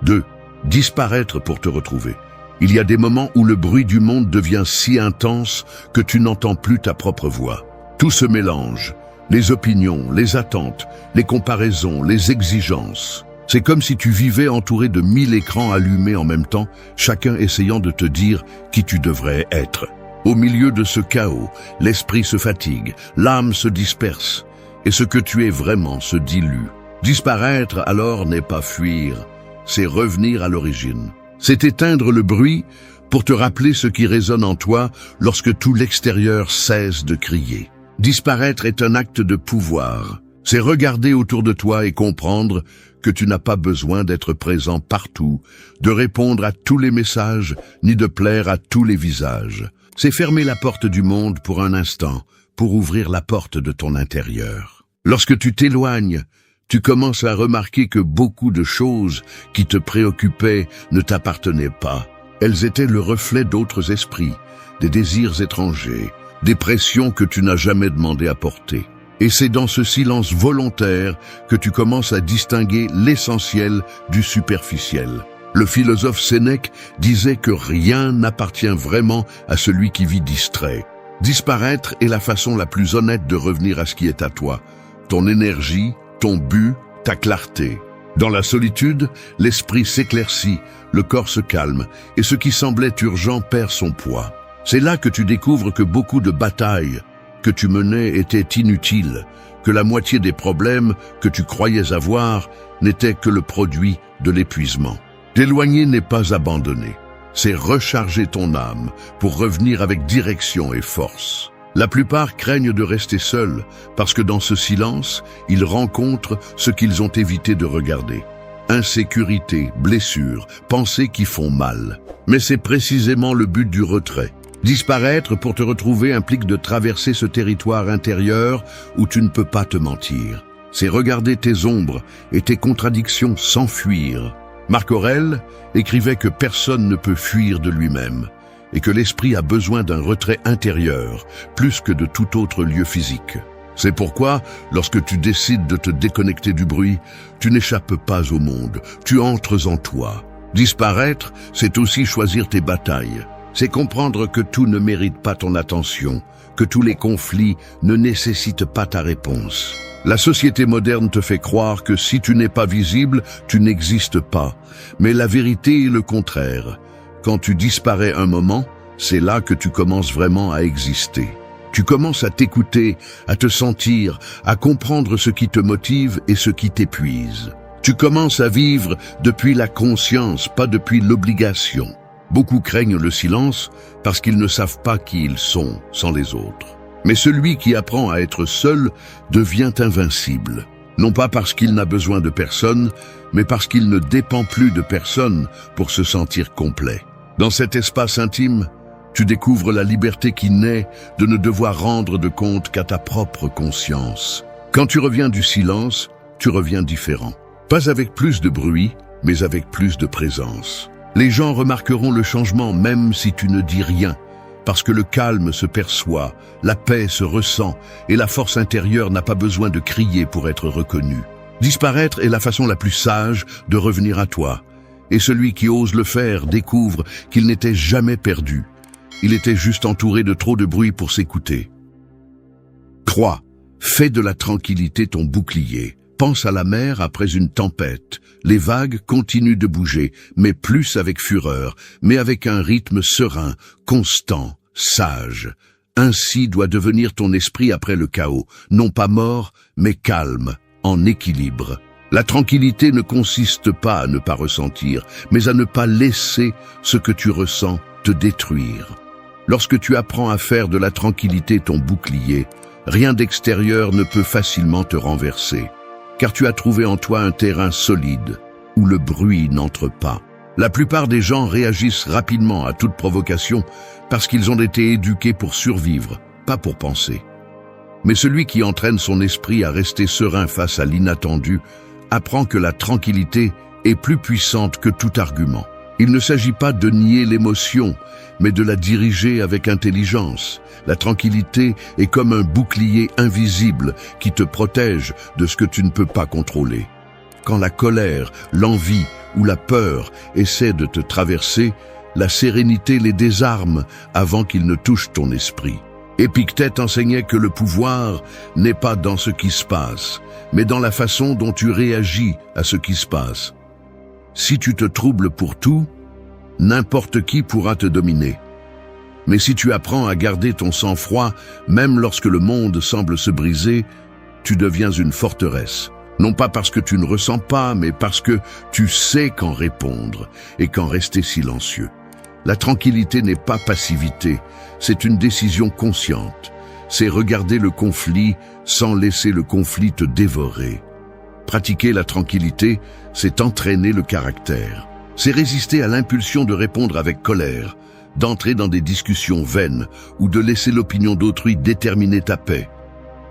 2. Disparaître pour te retrouver. Il y a des moments où le bruit du monde devient si intense que tu n'entends plus ta propre voix. Tout se mélange, les opinions, les attentes, les comparaisons, les exigences. C'est comme si tu vivais entouré de 1000 écrans allumés en même temps, chacun essayant de te dire qui tu devrais être. Au milieu de ce chaos, l'esprit se fatigue, l'âme se disperse, et ce que tu es vraiment se dilue. Disparaître alors n'est pas fuir, c'est revenir à l'origine. C'est éteindre le bruit pour te rappeler ce qui résonne en toi lorsque tout l'extérieur cesse de crier. Disparaître est un acte de pouvoir. C'est regarder autour de toi et comprendre que tu n'as pas besoin d'être présent partout, de répondre à tous les messages, ni de plaire à tous les visages. C'est fermer la porte du monde pour un instant, pour ouvrir la porte de ton intérieur. Lorsque tu t'éloignes, tu commences à remarquer que beaucoup de choses qui te préoccupaient ne t'appartenaient pas. Elles étaient le reflet d'autres esprits, des désirs étrangers, des pressions que tu n'as jamais demandé à porter. Et c'est dans ce silence volontaire que tu commences à distinguer l'essentiel du superficiel. Le philosophe Sénèque disait que rien n'appartient vraiment à celui qui vit distrait. Disparaître est la façon la plus honnête de revenir à ce qui est à toi, ton énergie, ton but, ta clarté. Dans la solitude, l'esprit s'éclaircit, le corps se calme, et ce qui semblait urgent perd son poids. C'est là que tu découvres que beaucoup de batailles que tu menais étaient inutiles, que la moitié des problèmes que tu croyais avoir n'étaient que le produit de l'épuisement. T'éloigner n'est pas abandonner, c'est recharger ton âme pour revenir avec direction et force. La plupart craignent de rester seuls parce que dans ce silence, ils rencontrent ce qu'ils ont évité de regarder. Insécurité, blessures, pensées qui font mal. Mais c'est précisément le but du retrait. Disparaître pour te retrouver implique de traverser ce territoire intérieur où tu ne peux pas te mentir. C'est regarder tes ombres et tes contradictions sans fuir. Marc Aurèle écrivait que personne ne peut fuir de lui-même et que l'esprit a besoin d'un retrait intérieur plus que de tout autre lieu physique. C'est pourquoi, lorsque tu décides de te déconnecter du bruit, tu n'échappes pas au monde, tu entres en toi. Disparaître, c'est aussi choisir tes batailles. C'est comprendre que tout ne mérite pas ton attention, que tous les conflits ne nécessitent pas ta réponse. La société moderne te fait croire que si tu n'es pas visible, tu n'existes pas. Mais la vérité est le contraire. Quand tu disparais un moment, c'est là que tu commences vraiment à exister. Tu commences à t'écouter, à te sentir, à comprendre ce qui te motive et ce qui t'épuise. Tu commences à vivre depuis la conscience, pas depuis l'obligation. Beaucoup craignent le silence parce qu'ils ne savent pas qui ils sont sans les autres. Mais celui qui apprend à être seul devient invincible. Non pas parce qu'il n'a besoin de personne, mais parce qu'il ne dépend plus de personne pour se sentir complet. Dans cet espace intime, tu découvres la liberté qui naît de ne devoir rendre de compte qu'à ta propre conscience. Quand tu reviens du silence, tu reviens différent. Pas avec plus de bruit, mais avec plus de présence. Les gens remarqueront le changement même si tu ne dis rien, parce que le calme se perçoit, la paix se ressent et la force intérieure n'a pas besoin de crier pour être reconnue. Disparaître est la façon la plus sage de revenir à toi. Et celui qui ose le faire découvre qu'il n'était jamais perdu. Il était juste entouré de trop de bruit pour s'écouter. 3. Fais de la tranquillité ton bouclier. Pense à la mer après une tempête. Les vagues continuent de bouger, mais plus avec fureur, mais avec un rythme serein, constant, sage. Ainsi doit devenir ton esprit après le chaos, non pas mort, mais calme, en équilibre. La tranquillité ne consiste pas à ne pas ressentir, mais à ne pas laisser ce que tu ressens te détruire. Lorsque tu apprends à faire de la tranquillité ton bouclier, rien d'extérieur ne peut facilement te renverser. Car tu as trouvé en toi un terrain solide, où le bruit n'entre pas. La plupart des gens réagissent rapidement à toute provocation parce qu'ils ont été éduqués pour survivre, pas pour penser. Mais celui qui entraîne son esprit à rester serein face à l'inattendu apprend que la tranquillité est plus puissante que tout argument. Il ne s'agit pas de nier l'émotion, mais de la diriger avec intelligence. La tranquillité est comme un bouclier invisible qui te protège de ce que tu ne peux pas contrôler. Quand la colère, l'envie ou la peur essaient de te traverser, la sérénité les désarme avant qu'ils ne touchent ton esprit. Épictète enseignait que le pouvoir n'est pas dans ce qui se passe, mais dans la façon dont tu réagis à ce qui se passe. Si tu te troubles pour tout, n'importe qui pourra te dominer. Mais si tu apprends à garder ton sang-froid, même lorsque le monde semble se briser, tu deviens une forteresse. Non pas parce que tu ne ressens pas, mais parce que tu sais quand répondre et quand rester silencieux. La tranquillité n'est pas passivité, c'est une décision consciente. C'est regarder le conflit sans laisser le conflit te dévorer. Pratiquer la tranquillité, c'est entraîner le caractère. C'est résister à l'impulsion de répondre avec colère, d'entrer dans des discussions vaines ou de laisser l'opinion d'autrui déterminer ta paix.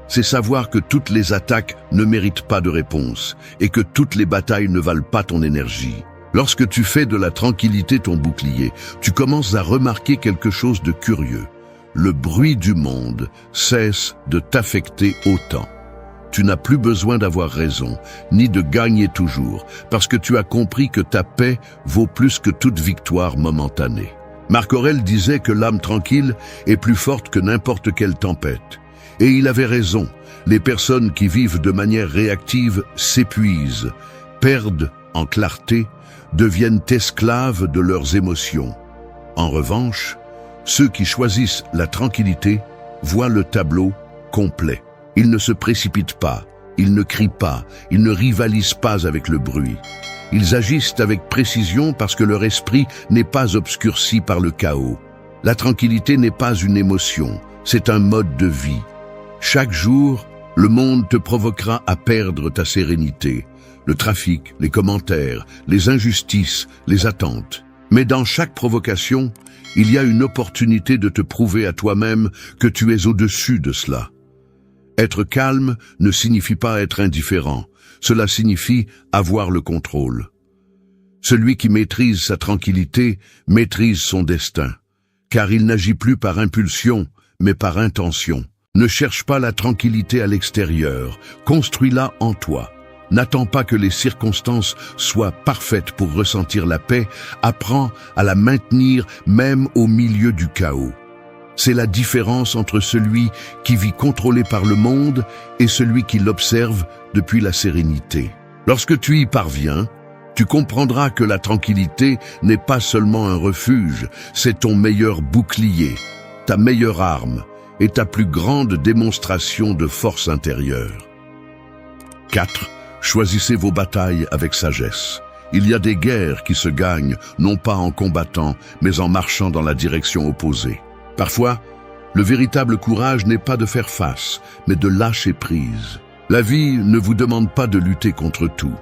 C'est savoir que toutes les attaques ne méritent pas de réponse et que toutes les batailles ne valent pas ton énergie. Lorsque tu fais de la tranquillité ton bouclier, tu commences à remarquer quelque chose de curieux. Le bruit du monde cesse de t'affecter autant. Tu n'as plus besoin d'avoir raison, ni de gagner toujours, parce que tu as compris que ta paix vaut plus que toute victoire momentanée. Marc Aurèle disait que l'âme tranquille est plus forte que n'importe quelle tempête. Et il avait raison, les personnes qui vivent de manière réactive s'épuisent, perdent en clarté, deviennent esclaves de leurs émotions. En revanche, ceux qui choisissent la tranquillité voient le tableau complet. Ils ne se précipitent pas, ils ne crient pas, ils ne rivalisent pas avec le bruit. Ils agissent avec précision parce que leur esprit n'est pas obscurci par le chaos. La tranquillité n'est pas une émotion, c'est un mode de vie. Chaque jour, le monde te provoquera à perdre ta sérénité. Le trafic, les commentaires, les injustices, les attentes. Mais dans chaque provocation, il y a une opportunité de te prouver à toi-même que tu es au-dessus de cela. Être calme ne signifie pas être indifférent, cela signifie avoir le contrôle. Celui qui maîtrise sa tranquillité maîtrise son destin, car il n'agit plus par impulsion, mais par intention. Ne cherche pas la tranquillité à l'extérieur, construis-la en toi. N'attends pas que les circonstances soient parfaites pour ressentir la paix, apprends à la maintenir même au milieu du chaos. C'est la différence entre celui qui vit contrôlé par le monde et celui qui l'observe depuis la sérénité. Lorsque tu y parviens, tu comprendras que la tranquillité n'est pas seulement un refuge, c'est ton meilleur bouclier, ta meilleure arme et ta plus grande démonstration de force intérieure. 4. Choisissez vos batailles avec sagesse. Il y a des guerres qui se gagnent, non pas en combattant, mais en marchant dans la direction opposée. Parfois, le véritable courage n'est pas de faire face, mais de lâcher prise. La vie ne vous demande pas de lutter contre tout.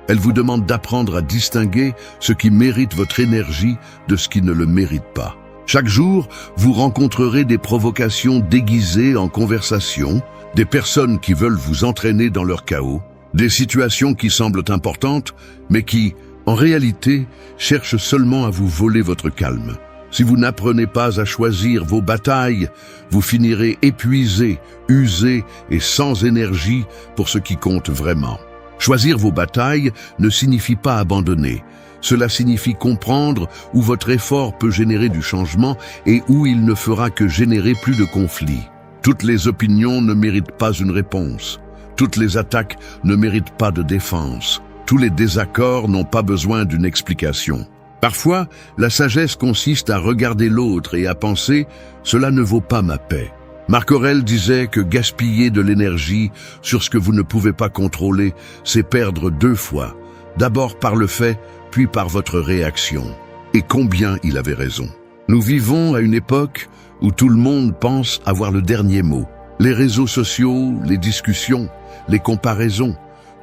Elle vous demande d'apprendre à distinguer ce qui mérite votre énergie de ce qui ne le mérite pas. Chaque jour, vous rencontrerez des provocations déguisées en conversation, des personnes qui veulent vous entraîner dans leur chaos, des situations qui semblent importantes, mais qui, en réalité, cherchent seulement à vous voler votre calme. Si vous n'apprenez pas à choisir vos batailles, vous finirez épuisé, usé et sans énergie pour ce qui compte vraiment. Choisir vos batailles ne signifie pas abandonner. Cela signifie comprendre où votre effort peut générer du changement et où il ne fera que générer plus de conflits. Toutes les opinions ne méritent pas une réponse. Toutes les attaques ne méritent pas de défense. Tous les désaccords n'ont pas besoin d'une explication. Parfois, la sagesse consiste à regarder l'autre et à penser « cela ne vaut pas ma paix ». Marc Aurèle disait que gaspiller de l'énergie sur ce que vous ne pouvez pas contrôler, c'est perdre 2 fois. D'abord par le fait, puis par votre réaction. Et combien il avait raison. Nous vivons à une époque où tout le monde pense avoir le dernier mot. Les réseaux sociaux, les discussions, les comparaisons,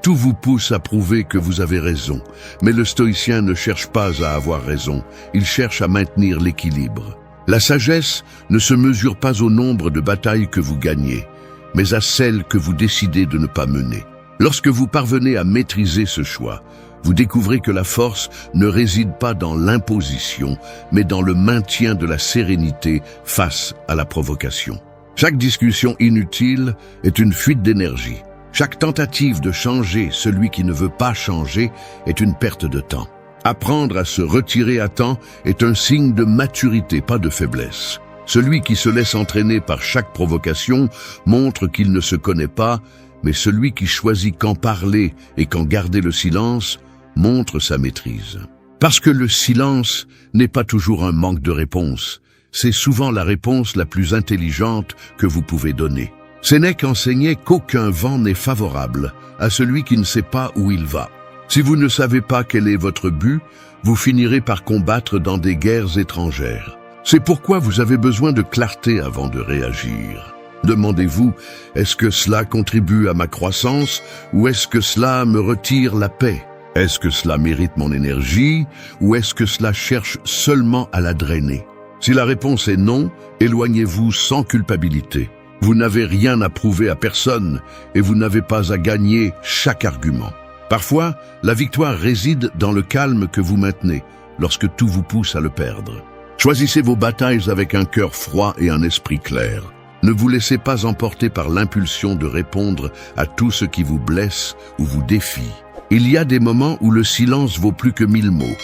tout vous pousse à prouver que vous avez raison. Mais le stoïcien ne cherche pas à avoir raison, il cherche à maintenir l'équilibre. La sagesse ne se mesure pas au nombre de batailles que vous gagnez, mais à celles que vous décidez de ne pas mener. Lorsque vous parvenez à maîtriser ce choix, vous découvrez que la force ne réside pas dans l'imposition, mais dans le maintien de la sérénité face à la provocation. Chaque discussion inutile est une fuite d'énergie. Chaque tentative de changer celui qui ne veut pas changer est une perte de temps. Apprendre à se retirer à temps est un signe de maturité, pas de faiblesse. Celui qui se laisse entraîner par chaque provocation montre qu'il ne se connaît pas, mais celui qui choisit quand parler et quand garder le silence montre sa maîtrise. Parce que le silence n'est pas toujours un manque de réponse, c'est souvent la réponse la plus intelligente que vous pouvez donner. Sénèque enseignait qu'aucun vent n'est favorable à celui qui ne sait pas où il va. Si vous ne savez pas quel est votre but, vous finirez par combattre dans des guerres étrangères. C'est pourquoi vous avez besoin de clarté avant de réagir. Demandez-vous, est-ce que cela contribue à ma croissance ou est-ce que cela me retire la paix? Est-ce que cela mérite mon énergie ou est-ce que cela cherche seulement à la drainer? Si la réponse est non, éloignez-vous sans culpabilité. Vous n'avez rien à prouver à personne et vous n'avez pas à gagner chaque argument. Parfois, la victoire réside dans le calme que vous maintenez lorsque tout vous pousse à le perdre. Choisissez vos batailles avec un cœur froid et un esprit clair. Ne vous laissez pas emporter par l'impulsion de répondre à tout ce qui vous blesse ou vous défie. Il y a des moments où le silence vaut plus que 1000 mots.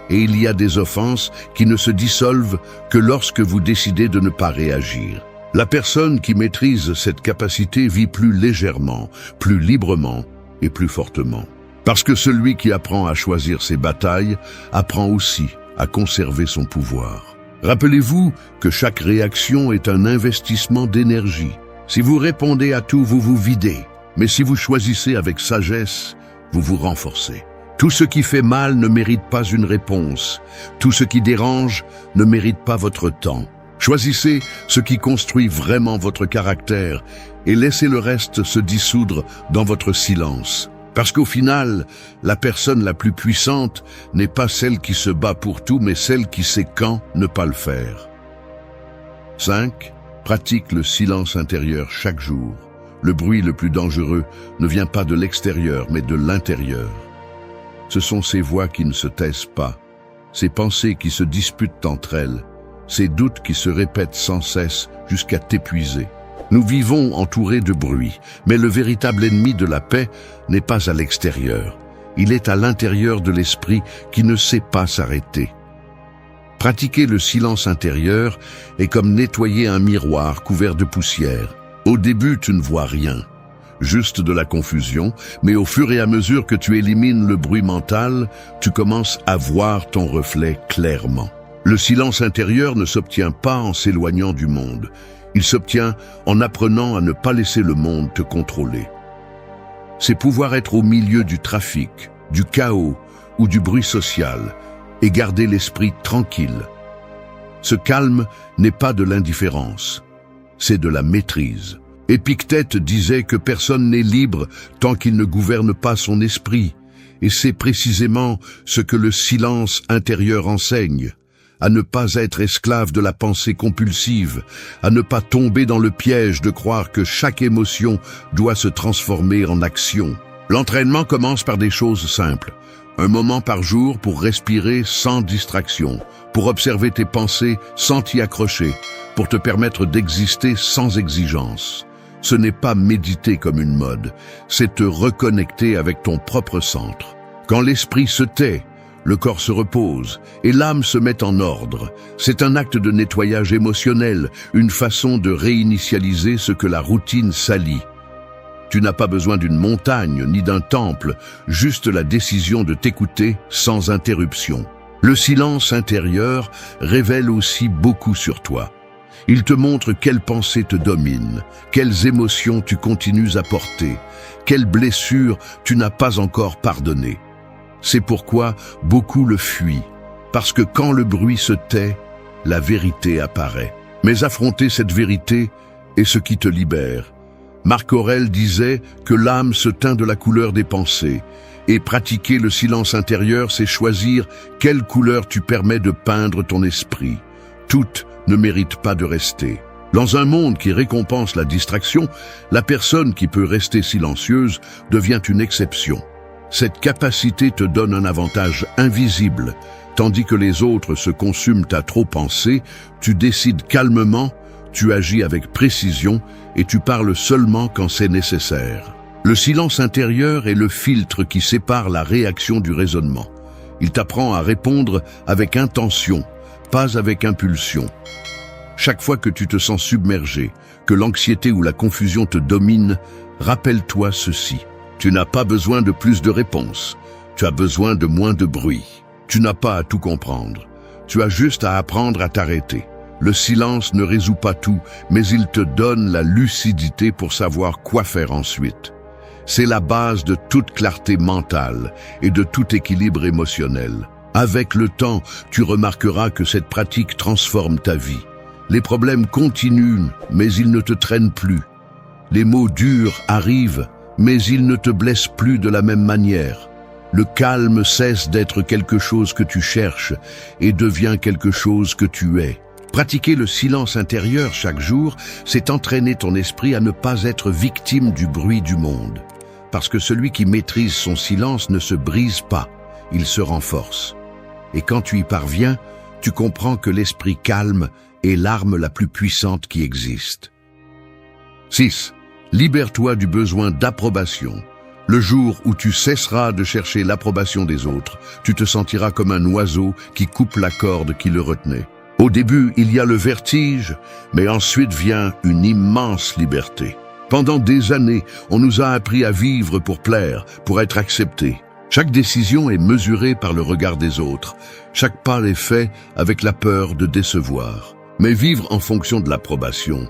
Et il y a des offenses qui ne se dissolvent que lorsque vous décidez de ne pas réagir. La personne qui maîtrise cette capacité vit plus légèrement, plus librement et plus fortement. Parce que celui qui apprend à choisir ses batailles apprend aussi à conserver son pouvoir. Rappelez-vous que chaque réaction est un investissement d'énergie. Si vous répondez à tout, vous vous videz. Mais si vous choisissez avec sagesse, vous vous renforcez. Tout ce qui fait mal ne mérite pas une réponse. Tout ce qui dérange ne mérite pas votre temps. Choisissez ce qui construit vraiment votre caractère et laissez le reste se dissoudre dans votre silence. Parce qu'au final, la personne la plus puissante n'est pas celle qui se bat pour tout, mais celle qui sait quand ne pas le faire. 5. Pratique le silence intérieur chaque jour. Le bruit le plus dangereux ne vient pas de l'extérieur, mais de l'intérieur. Ce sont ces voix qui ne se taisent pas, ces pensées qui se disputent entre elles, ces doutes qui se répètent sans cesse jusqu'à t'épuiser. Nous vivons entourés de bruit, mais le véritable ennemi de la paix n'est pas à l'extérieur. Il est à l'intérieur de l'esprit qui ne sait pas s'arrêter. Pratiquer le silence intérieur est comme nettoyer un miroir couvert de poussière. Au début, tu ne vois rien, juste de la confusion, mais au fur et à mesure que tu élimines le bruit mental, tu commences à voir ton reflet clairement. Le silence intérieur ne s'obtient pas en s'éloignant du monde. Il s'obtient en apprenant à ne pas laisser le monde te contrôler. C'est pouvoir être au milieu du trafic, du chaos ou du bruit social et garder l'esprit tranquille. Ce calme n'est pas de l'indifférence, c'est de la maîtrise. Épictète disait que personne n'est libre tant qu'il ne gouverne pas son esprit, et c'est précisément ce que le silence intérieur enseigne. À ne pas être esclave de la pensée compulsive, à ne pas tomber dans le piège de croire que chaque émotion doit se transformer en action. L'entraînement commence par des choses simples. Un moment par jour pour respirer sans distraction, pour observer tes pensées sans t'y accrocher, pour te permettre d'exister sans exigence. Ce n'est pas méditer comme une mode, c'est te reconnecter avec ton propre centre. Quand l'esprit se tait, le corps se repose et l'âme se met en ordre. C'est un acte de nettoyage émotionnel, une façon de réinitialiser ce que la routine salit. Tu n'as pas besoin d'une montagne ni d'un temple, juste la décision de t'écouter sans interruption. Le silence intérieur révèle aussi beaucoup sur toi. Il te montre quelles pensées te dominent, quelles émotions tu continues à porter, quelles blessures tu n'as pas encore pardonnées. C'est pourquoi beaucoup le fuient, parce que quand le bruit se tait, la vérité apparaît. Mais affronter cette vérité est ce qui te libère. Marc Aurèle disait que l'âme se teint de la couleur des pensées, et pratiquer le silence intérieur, c'est choisir quelle couleur tu permets de peindre ton esprit. Toutes ne méritent pas de rester. Dans un monde qui récompense la distraction, la personne qui peut rester silencieuse devient une exception. Cette capacité te donne un avantage invisible. Tandis que les autres se consument à trop penser, tu décides calmement, tu agis avec précision et tu parles seulement quand c'est nécessaire. Le silence intérieur est le filtre qui sépare la réaction du raisonnement. Il t'apprend à répondre avec intention, pas avec impulsion. Chaque fois que tu te sens submergé, que l'anxiété ou la confusion te domine, rappelle-toi ceci. Tu n'as pas besoin de plus de réponses. Tu as besoin de moins de bruit. Tu n'as pas à tout comprendre. Tu as juste à apprendre à t'arrêter. Le silence ne résout pas tout, mais il te donne la lucidité pour savoir quoi faire ensuite. C'est la base de toute clarté mentale et de tout équilibre émotionnel. Avec le temps, tu remarqueras que cette pratique transforme ta vie. Les problèmes continuent, mais ils ne te traînent plus. Les mots durs arrivent, mais ils ne te blessent plus de la même manière. Le calme cesse d'être quelque chose que tu cherches et devient quelque chose que tu es. Pratiquer le silence intérieur chaque jour, c'est entraîner ton esprit à ne pas être victime du bruit du monde. Parce que celui qui maîtrise son silence ne se brise pas, il se renforce. Et quand tu y parviens, tu comprends que l'esprit calme est l'arme la plus puissante qui existe. 6. Libère-toi du besoin d'approbation. Le jour où tu cesseras de chercher l'approbation des autres, tu te sentiras comme un oiseau qui coupe la corde qui le retenait. Au début, il y a le vertige, mais ensuite vient une immense liberté. Pendant des années, on nous a appris à vivre pour plaire, pour être accepté. Chaque décision est mesurée par le regard des autres. Chaque pas est fait avec la peur de décevoir. Mais vivre en fonction de l'approbation,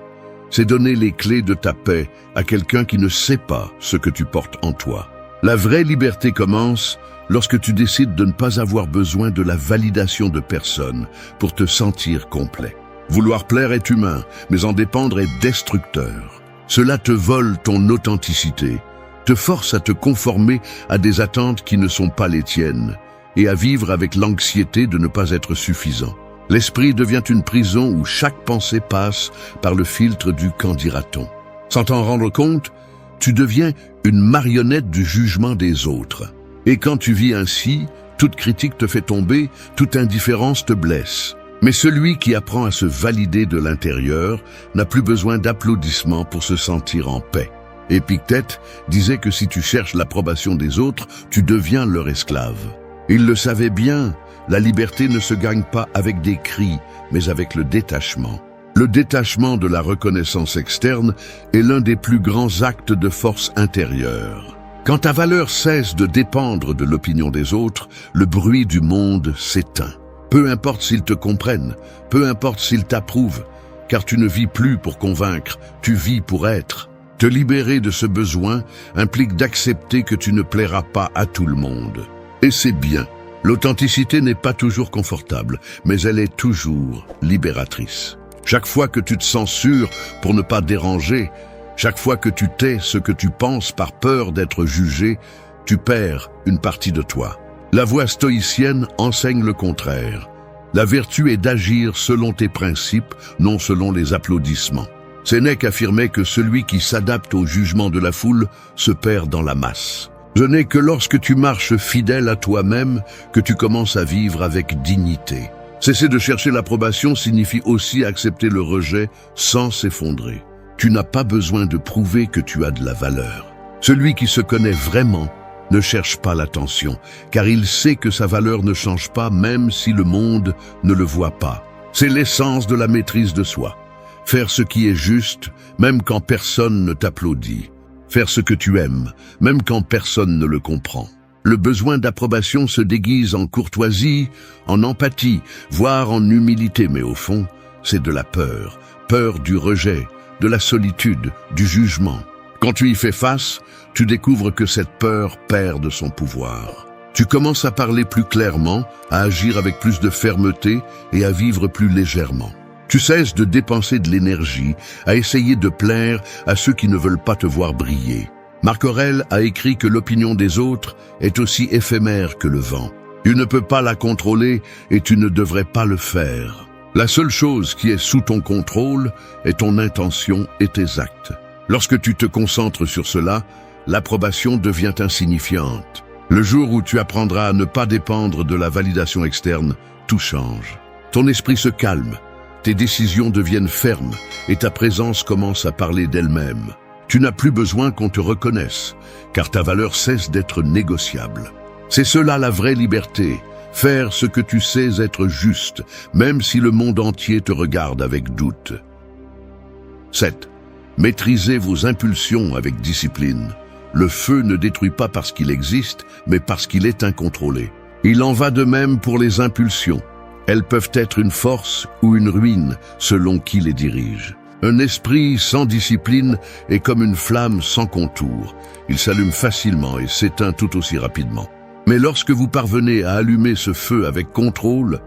c'est donner les clés de ta paix à quelqu'un qui ne sait pas ce que tu portes en toi. La vraie liberté commence lorsque tu décides de ne pas avoir besoin de la validation de personne pour te sentir complet. Vouloir plaire est humain, mais en dépendre est destructeur. Cela te vole ton authenticité, te force à te conformer à des attentes qui ne sont pas les tiennes et à vivre avec l'anxiété de ne pas être suffisant. L'esprit devient une prison où chaque pensée passe par le filtre du « qu'en dira-t-on ». Sans t'en rendre compte, tu deviens une marionnette du jugement des autres. Et quand tu vis ainsi, toute critique te fait tomber, toute indifférence te blesse. Mais celui qui apprend à se valider de l'intérieur n'a plus besoin d'applaudissements pour se sentir en paix. Épictète disait que si tu cherches l'approbation des autres, tu deviens leur esclave. Il le savait bien. La liberté ne se gagne pas avec des cris, mais avec le détachement. Le détachement de la reconnaissance externe est l'un des plus grands actes de force intérieure. Quand ta valeur cesse de dépendre de l'opinion des autres, le bruit du monde s'éteint. Peu importe s'ils te comprennent, peu importe s'ils t'approuvent, car tu ne vis plus pour convaincre, tu vis pour être. Te libérer de ce besoin implique d'accepter que tu ne plairas pas à tout le monde. Et c'est bien. L'authenticité n'est pas toujours confortable, mais elle est toujours libératrice. Chaque fois que tu te censures pour ne pas déranger, chaque fois que tu tais ce que tu penses par peur d'être jugé, tu perds une partie de toi. La voie stoïcienne enseigne le contraire. La vertu est d'agir selon tes principes, non selon les applaudissements. Sénèque affirmait que celui qui s'adapte au jugement de la foule se perd dans la masse. Ce n'est que lorsque tu marches fidèle à toi-même que tu commences à vivre avec dignité. Cesser de chercher l'approbation signifie aussi accepter le rejet sans s'effondrer. Tu n'as pas besoin de prouver que tu as de la valeur. Celui qui se connaît vraiment ne cherche pas l'attention, car il sait que sa valeur ne change pas même si le monde ne le voit pas. C'est l'essence de la maîtrise de soi. Faire ce qui est juste, même quand personne ne t'applaudit. Faire ce que tu aimes, même quand personne ne le comprend. Le besoin d'approbation se déguise en courtoisie, en empathie, voire en humilité, mais au fond, c'est de la peur. Peur du rejet, de la solitude, du jugement. Quand tu y fais face, tu découvres que cette peur perd de son pouvoir. Tu commences à parler plus clairement, à agir avec plus de fermeté et à vivre plus légèrement. Tu cesses de dépenser de l'énergie à essayer de plaire à ceux qui ne veulent pas te voir briller. Marc Aurèle a écrit que l'opinion des autres est aussi éphémère que le vent. Tu ne peux pas la contrôler et tu ne devrais pas le faire. La seule chose qui est sous ton contrôle est ton intention et tes actes. Lorsque tu te concentres sur cela, l'approbation devient insignifiante. Le jour où tu apprendras à ne pas dépendre de la validation externe, tout change. Ton esprit se calme, tes décisions deviennent fermes et ta présence commence à parler d'elle-même. Tu n'as plus besoin qu'on te reconnaisse, car ta valeur cesse d'être négociable. C'est cela la vraie liberté, faire ce que tu sais être juste, même si le monde entier te regarde avec doute. 7. Maîtrisez vos impulsions avec discipline. Le feu ne détruit pas parce qu'il existe, mais parce qu'il est incontrôlé. Il en va de même pour les impulsions. Elles peuvent être une force ou une ruine, selon qui les dirige. Un esprit sans discipline est comme une flamme sans contour. Il s'allume facilement et s'éteint tout aussi rapidement. Mais lorsque vous parvenez à allumer ce feu avec contrôle,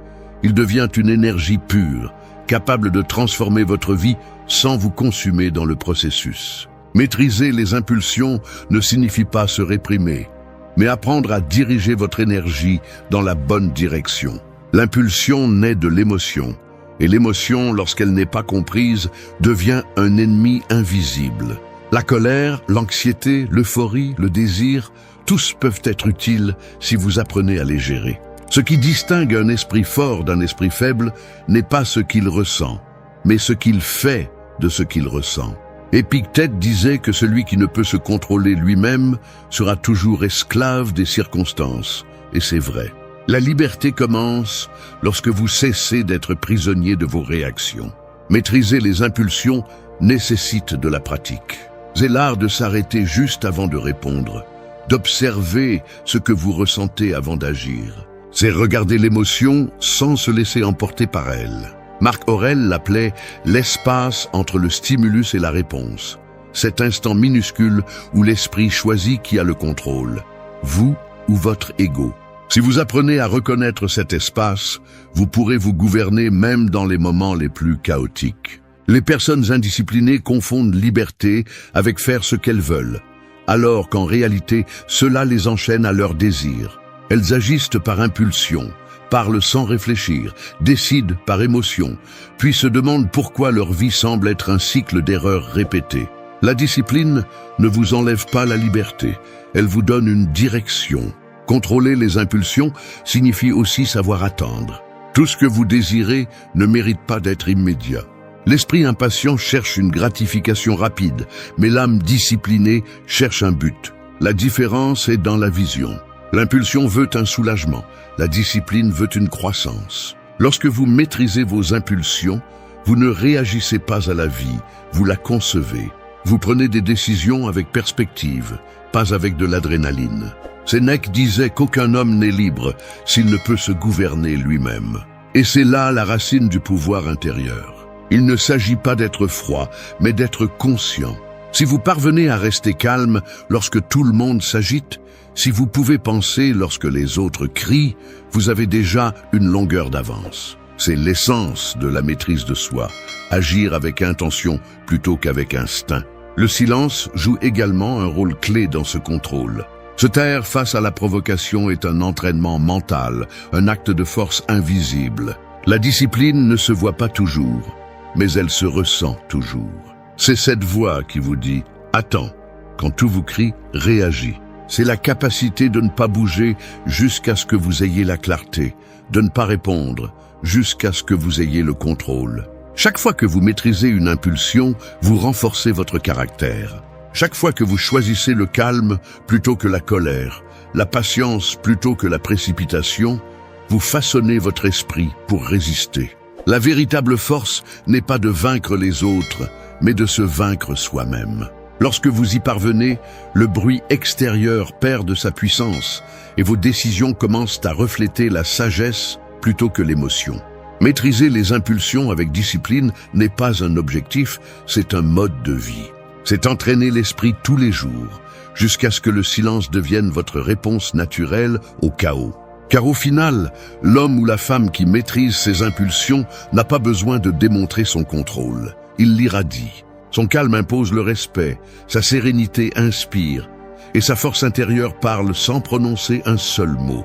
il devient une énergie pure, capable de transformer votre vie sans vous consumer dans le processus. Maîtriser les impulsions ne signifie pas se réprimer, mais apprendre à diriger votre énergie dans la bonne direction. L'impulsion naît de l'émotion, et l'émotion, lorsqu'elle n'est pas comprise, devient un ennemi invisible. La colère, l'anxiété, l'euphorie, le désir, tous peuvent être utiles si vous apprenez à les gérer. Ce qui distingue un esprit fort d'un esprit faible n'est pas ce qu'il ressent, mais ce qu'il fait de ce qu'il ressent. Épictète disait que celui qui ne peut se contrôler lui-même sera toujours esclave des circonstances, et c'est vrai. La liberté commence lorsque vous cessez d'être prisonnier de vos réactions. Maîtriser les impulsions nécessite de la pratique. C'est l'art de s'arrêter juste avant de répondre, d'observer ce que vous ressentez avant d'agir. C'est regarder l'émotion sans se laisser emporter par elle. Marc Aurèle l'appelait l'espace entre le stimulus et la réponse. Cet instant minuscule où l'esprit choisit qui a le contrôle, vous ou votre ego. Si vous apprenez à reconnaître cet espace, vous pourrez vous gouverner même dans les moments les plus chaotiques. Les personnes indisciplinées confondent liberté avec faire ce qu'elles veulent, alors qu'en réalité, cela les enchaîne à leurs désirs. Elles agissent par impulsion, parlent sans réfléchir, décident par émotion, puis se demandent pourquoi leur vie semble être un cycle d'erreurs répétées. La discipline ne vous enlève pas la liberté, elle vous donne une direction. Contrôler les impulsions signifie aussi savoir attendre. Tout ce que vous désirez ne mérite pas d'être immédiat. L'esprit impatient cherche une gratification rapide, mais l'âme disciplinée cherche un but. La différence est dans la vision. L'impulsion veut un soulagement, la discipline veut une croissance. Lorsque vous maîtrisez vos impulsions, vous ne réagissez pas à la vie, vous la concevez. Vous prenez des décisions avec perspective, pas avec de l'adrénaline. Sénèque disait qu'aucun homme n'est libre s'il ne peut se gouverner lui-même. Et c'est là la racine du pouvoir intérieur. Il ne s'agit pas d'être froid, mais d'être conscient. Si vous parvenez à rester calme lorsque tout le monde s'agite, si vous pouvez penser lorsque les autres crient, vous avez déjà une longueur d'avance. C'est l'essence de la maîtrise de soi, agir avec intention plutôt qu'avec instinct. Le silence joue également un rôle clé dans ce contrôle. Se taire face à la provocation est un entraînement mental, un acte de force invisible. La discipline ne se voit pas toujours, mais elle se ressent toujours. C'est cette voix qui vous dit « Attends ». Quand tout vous crie, réagis. C'est la capacité de ne pas bouger jusqu'à ce que vous ayez la clarté, de ne pas répondre jusqu'à ce que vous ayez le contrôle. Chaque fois que vous maîtrisez une impulsion, vous renforcez votre caractère. Chaque fois que vous choisissez le calme plutôt que la colère, la patience plutôt que la précipitation, vous façonnez votre esprit pour résister. La véritable force n'est pas de vaincre les autres, mais de se vaincre soi-même. Lorsque vous y parvenez, le bruit extérieur perd de sa puissance et vos décisions commencent à refléter la sagesse plutôt que l'émotion. Maîtriser les impulsions avec discipline n'est pas un objectif, c'est un mode de vie. C'est entraîner l'esprit tous les jours, jusqu'à ce que le silence devienne votre réponse naturelle au chaos. Car au final, l'homme ou la femme qui maîtrise ses impulsions n'a pas besoin de démontrer son contrôle. Il l'irradie. Son calme impose le respect, sa sérénité inspire, et sa force intérieure parle sans prononcer un seul mot.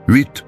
8.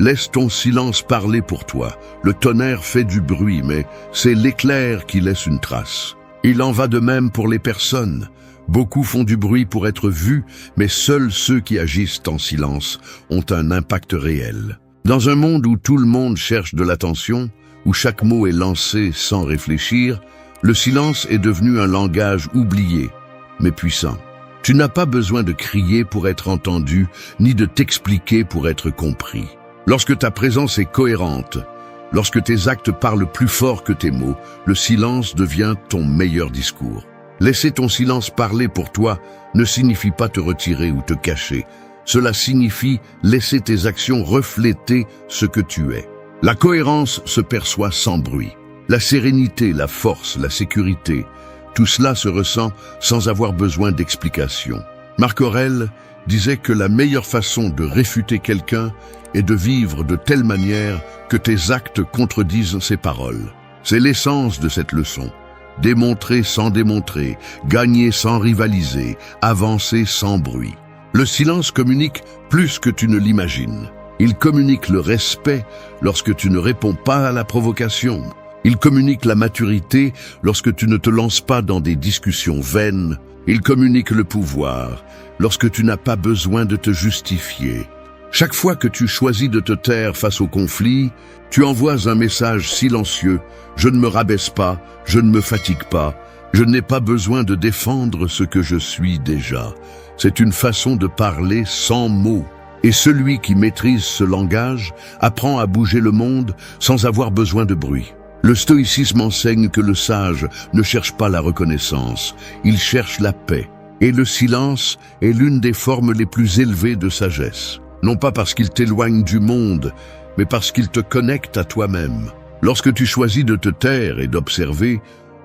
Laisse ton silence parler pour toi. Le tonnerre fait du bruit, mais c'est l'éclair qui laisse une trace. Il en va de même pour les personnes. Beaucoup font du bruit pour être vus, mais seuls ceux qui agissent en silence ont un impact réel. Dans un monde où tout le monde cherche de l'attention, où chaque mot est lancé sans réfléchir, le silence est devenu un langage oublié, mais puissant. Tu n'as pas besoin de crier pour être entendu, ni de t'expliquer pour être compris. Lorsque ta présence est cohérente, lorsque tes actes parlent plus fort que tes mots, le silence devient ton meilleur discours. Laisser ton silence parler pour toi ne signifie pas te retirer ou te cacher. Cela signifie laisser tes actions refléter ce que tu es. La cohérence se perçoit sans bruit. La sérénité, la force, la sécurité, tout cela se ressent sans avoir besoin d'explication. Marc Aurèle disait que la meilleure façon de réfuter quelqu'un est de vivre de telle manière que tes actes contredisent ses paroles. C'est l'essence de cette leçon. Démontrer sans démontrer, gagner sans rivaliser, avancer sans bruit. Le silence communique plus que tu ne l'imagines. Il communique le respect lorsque tu ne réponds pas à la provocation. Il communique la maturité lorsque tu ne te lances pas dans des discussions vaines. Il communique le pouvoir lorsque tu n'as pas besoin de te justifier. Chaque fois que tu choisis de te taire face au conflit, tu envoies un message silencieux. Je ne me rabaisse pas, je ne me fatigue pas, je n'ai pas besoin de défendre ce que je suis déjà. C'est une façon de parler sans mots. Et celui qui maîtrise ce langage apprend à bouger le monde sans avoir besoin de bruit. Le stoïcisme enseigne que le sage ne cherche pas la reconnaissance, il cherche la paix. Et le silence est l'une des formes les plus élevées de sagesse. Non pas parce qu'il t'éloigne du monde, mais parce qu'il te connecte à toi-même. Lorsque tu choisis de te taire et d'observer,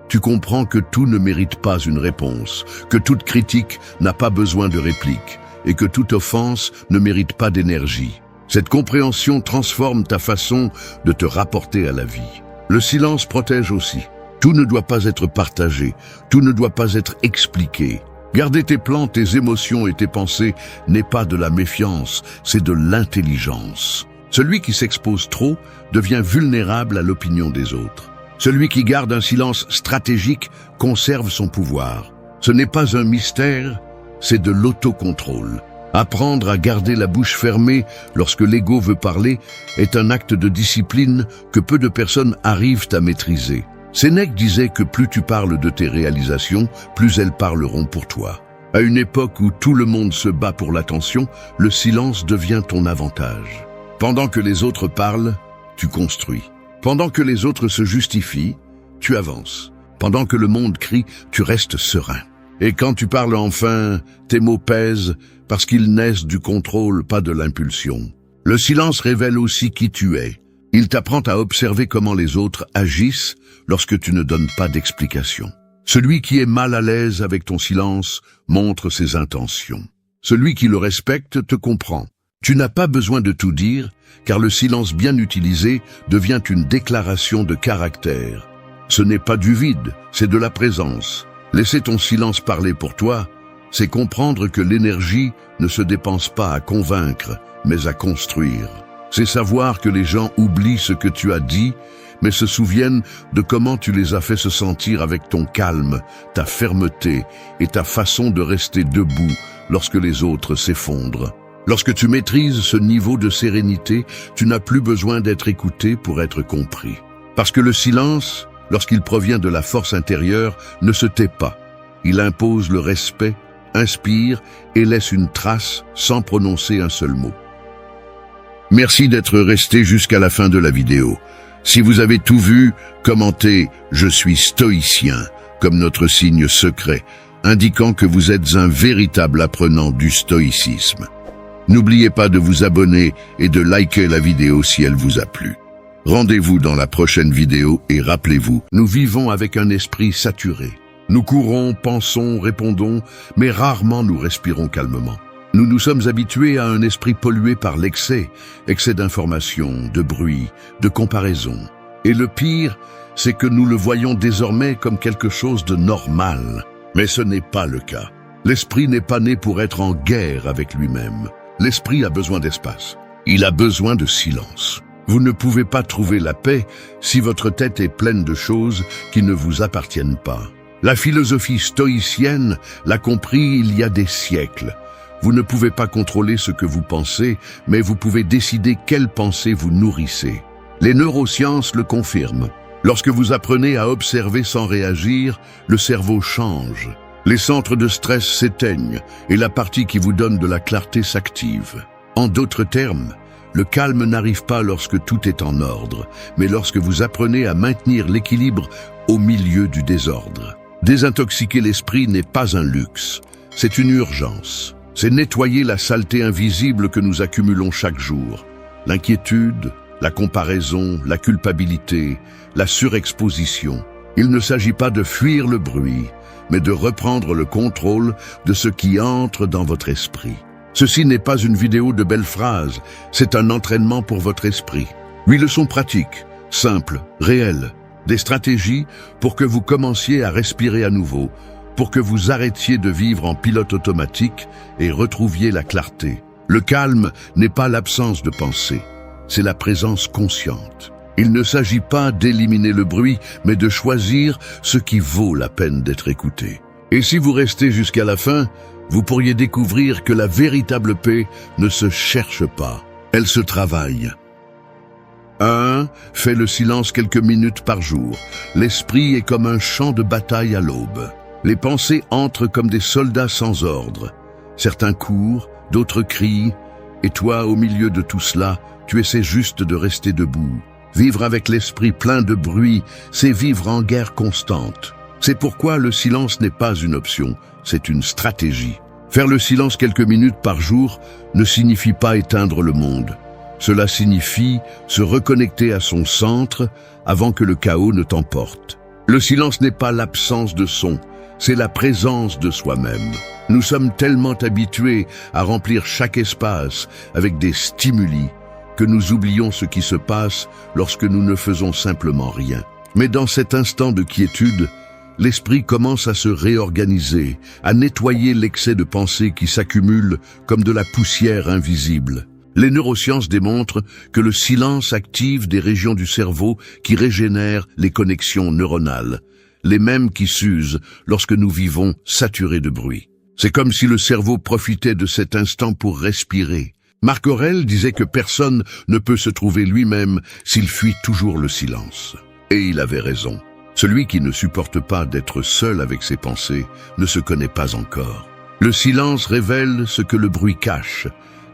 tu comprends que tout ne mérite pas une réponse, que toute critique n'a pas besoin de réplique, et que toute offense ne mérite pas d'énergie. Cette compréhension transforme ta façon de te rapporter à la vie. Le silence protège aussi. Tout ne doit pas être partagé, tout ne doit pas être expliqué. Garder tes plans, tes émotions et tes pensées n'est pas de la méfiance, c'est de l'intelligence. Celui qui s'expose trop devient vulnérable à l'opinion des autres. Celui qui garde un silence stratégique conserve son pouvoir. Ce n'est pas un mystère, c'est de l'autocontrôle. Apprendre à garder la bouche fermée lorsque l'ego veut parler est un acte de discipline que peu de personnes arrivent à maîtriser. Sénèque disait que plus tu parles de tes réalisations, plus elles parleront pour toi. À une époque où tout le monde se bat pour l'attention, le silence devient ton avantage. Pendant que les autres parlent, tu construis. Pendant que les autres se justifient, tu avances. Pendant que le monde crie, tu restes serein. Et quand tu parles enfin, tes mots pèsent parce qu'ils naissent du contrôle, pas de l'impulsion. Le silence révèle aussi qui tu es. Il t'apprend à observer comment les autres agissent lorsque tu ne donnes pas d'explication. Celui qui est mal à l'aise avec ton silence montre ses intentions. Celui qui le respecte te comprend. Tu n'as pas besoin de tout dire, car le silence bien utilisé devient une déclaration de caractère. Ce n'est pas du vide, c'est de la présence. Laisser ton silence parler pour toi, c'est comprendre que l'énergie ne se dépense pas à convaincre, mais à construire. C'est savoir que les gens oublient ce que tu as dit, mais se souviennent de comment tu les as fait se sentir avec ton calme, ta fermeté et ta façon de rester debout lorsque les autres s'effondrent. Lorsque tu maîtrises ce niveau de sérénité, tu n'as plus besoin d'être écouté pour être compris. Parce que le silence, lorsqu'il provient de la force intérieure, ne se tait pas. Il impose le respect, inspire et laisse une trace sans prononcer un seul mot. Merci d'être resté jusqu'à la fin de la vidéo. Si vous avez tout vu, commentez « Je suis stoïcien » comme notre signe secret, indiquant que vous êtes un véritable apprenant du stoïcisme. N'oubliez pas de vous abonner et de liker la vidéo si elle vous a plu. Rendez-vous dans la prochaine vidéo et rappelez-vous, nous vivons avec un esprit saturé. Nous courons, pensons, répondons, mais rarement nous respirons calmement. Nous nous sommes habitués à un esprit pollué par l'excès, excès d'informations, de bruit, de comparaison. Et le pire, c'est que nous le voyons désormais comme quelque chose de normal. Mais ce n'est pas le cas. L'esprit n'est pas né pour être en guerre avec lui-même. L'esprit a besoin d'espace. Il a besoin de silence. Vous ne pouvez pas trouver la paix si votre tête est pleine de choses qui ne vous appartiennent pas. La philosophie stoïcienne l'a compris il y a des siècles. Vous ne pouvez pas contrôler ce que vous pensez, mais vous pouvez décider quelles pensées vous nourrissez. Les neurosciences le confirment. Lorsque vous apprenez à observer sans réagir, le cerveau change. Les centres de stress s'éteignent et la partie qui vous donne de la clarté s'active. En d'autres termes, le calme n'arrive pas lorsque tout est en ordre, mais lorsque vous apprenez à maintenir l'équilibre au milieu du désordre. Désintoxiquer l'esprit n'est pas un luxe, c'est une urgence. C'est nettoyer la saleté invisible que nous accumulons chaque jour. L'inquiétude, la comparaison, la culpabilité, la surexposition. Il ne s'agit pas de fuir le bruit, mais de reprendre le contrôle de ce qui entre dans votre esprit. Ceci n'est pas une vidéo de belles phrases, c'est un entraînement pour votre esprit. 8 leçons pratiques, simples, réelles, des stratégies pour que vous commenciez à respirer à nouveau, pour que vous arrêtiez de vivre en pilote automatique et retrouviez la clarté. Le calme n'est pas l'absence de pensée, c'est la présence consciente. Il ne s'agit pas d'éliminer le bruit, mais de choisir ce qui vaut la peine d'être écouté. Et si vous restez jusqu'à la fin, vous pourriez découvrir que la véritable paix ne se cherche pas, elle se travaille. 1. Fais le silence quelques minutes par jour. L'esprit est comme un champ de bataille à l'aube. Les pensées entrent comme des soldats sans ordre. Certains courent, d'autres crient, et toi, au milieu de tout cela, tu essaies juste de rester debout. Vivre avec l'esprit plein de bruit, c'est vivre en guerre constante. C'est pourquoi le silence n'est pas une option, c'est une stratégie. Faire le silence quelques minutes par jour ne signifie pas éteindre le monde. Cela signifie se reconnecter à son centre avant que le chaos ne t'emporte. Le silence n'est pas l'absence de son, c'est la présence de soi-même. Nous sommes tellement habitués à remplir chaque espace avec des stimuli que nous oublions ce qui se passe lorsque nous ne faisons simplement rien. Mais dans cet instant de quiétude, l'esprit commence à se réorganiser, à nettoyer l'excès de pensée qui s'accumule comme de la poussière invisible. Les neurosciences démontrent que le silence active des régions du cerveau qui régénèrent les connexions neuronales, les mêmes qui s'usent lorsque nous vivons saturés de bruit. C'est comme si le cerveau profitait de cet instant pour respirer. Marc Aurèle disait que personne ne peut se trouver lui-même s'il fuit toujours le silence. Et il avait raison. Celui qui ne supporte pas d'être seul avec ses pensées ne se connaît pas encore. Le silence révèle ce que le bruit cache,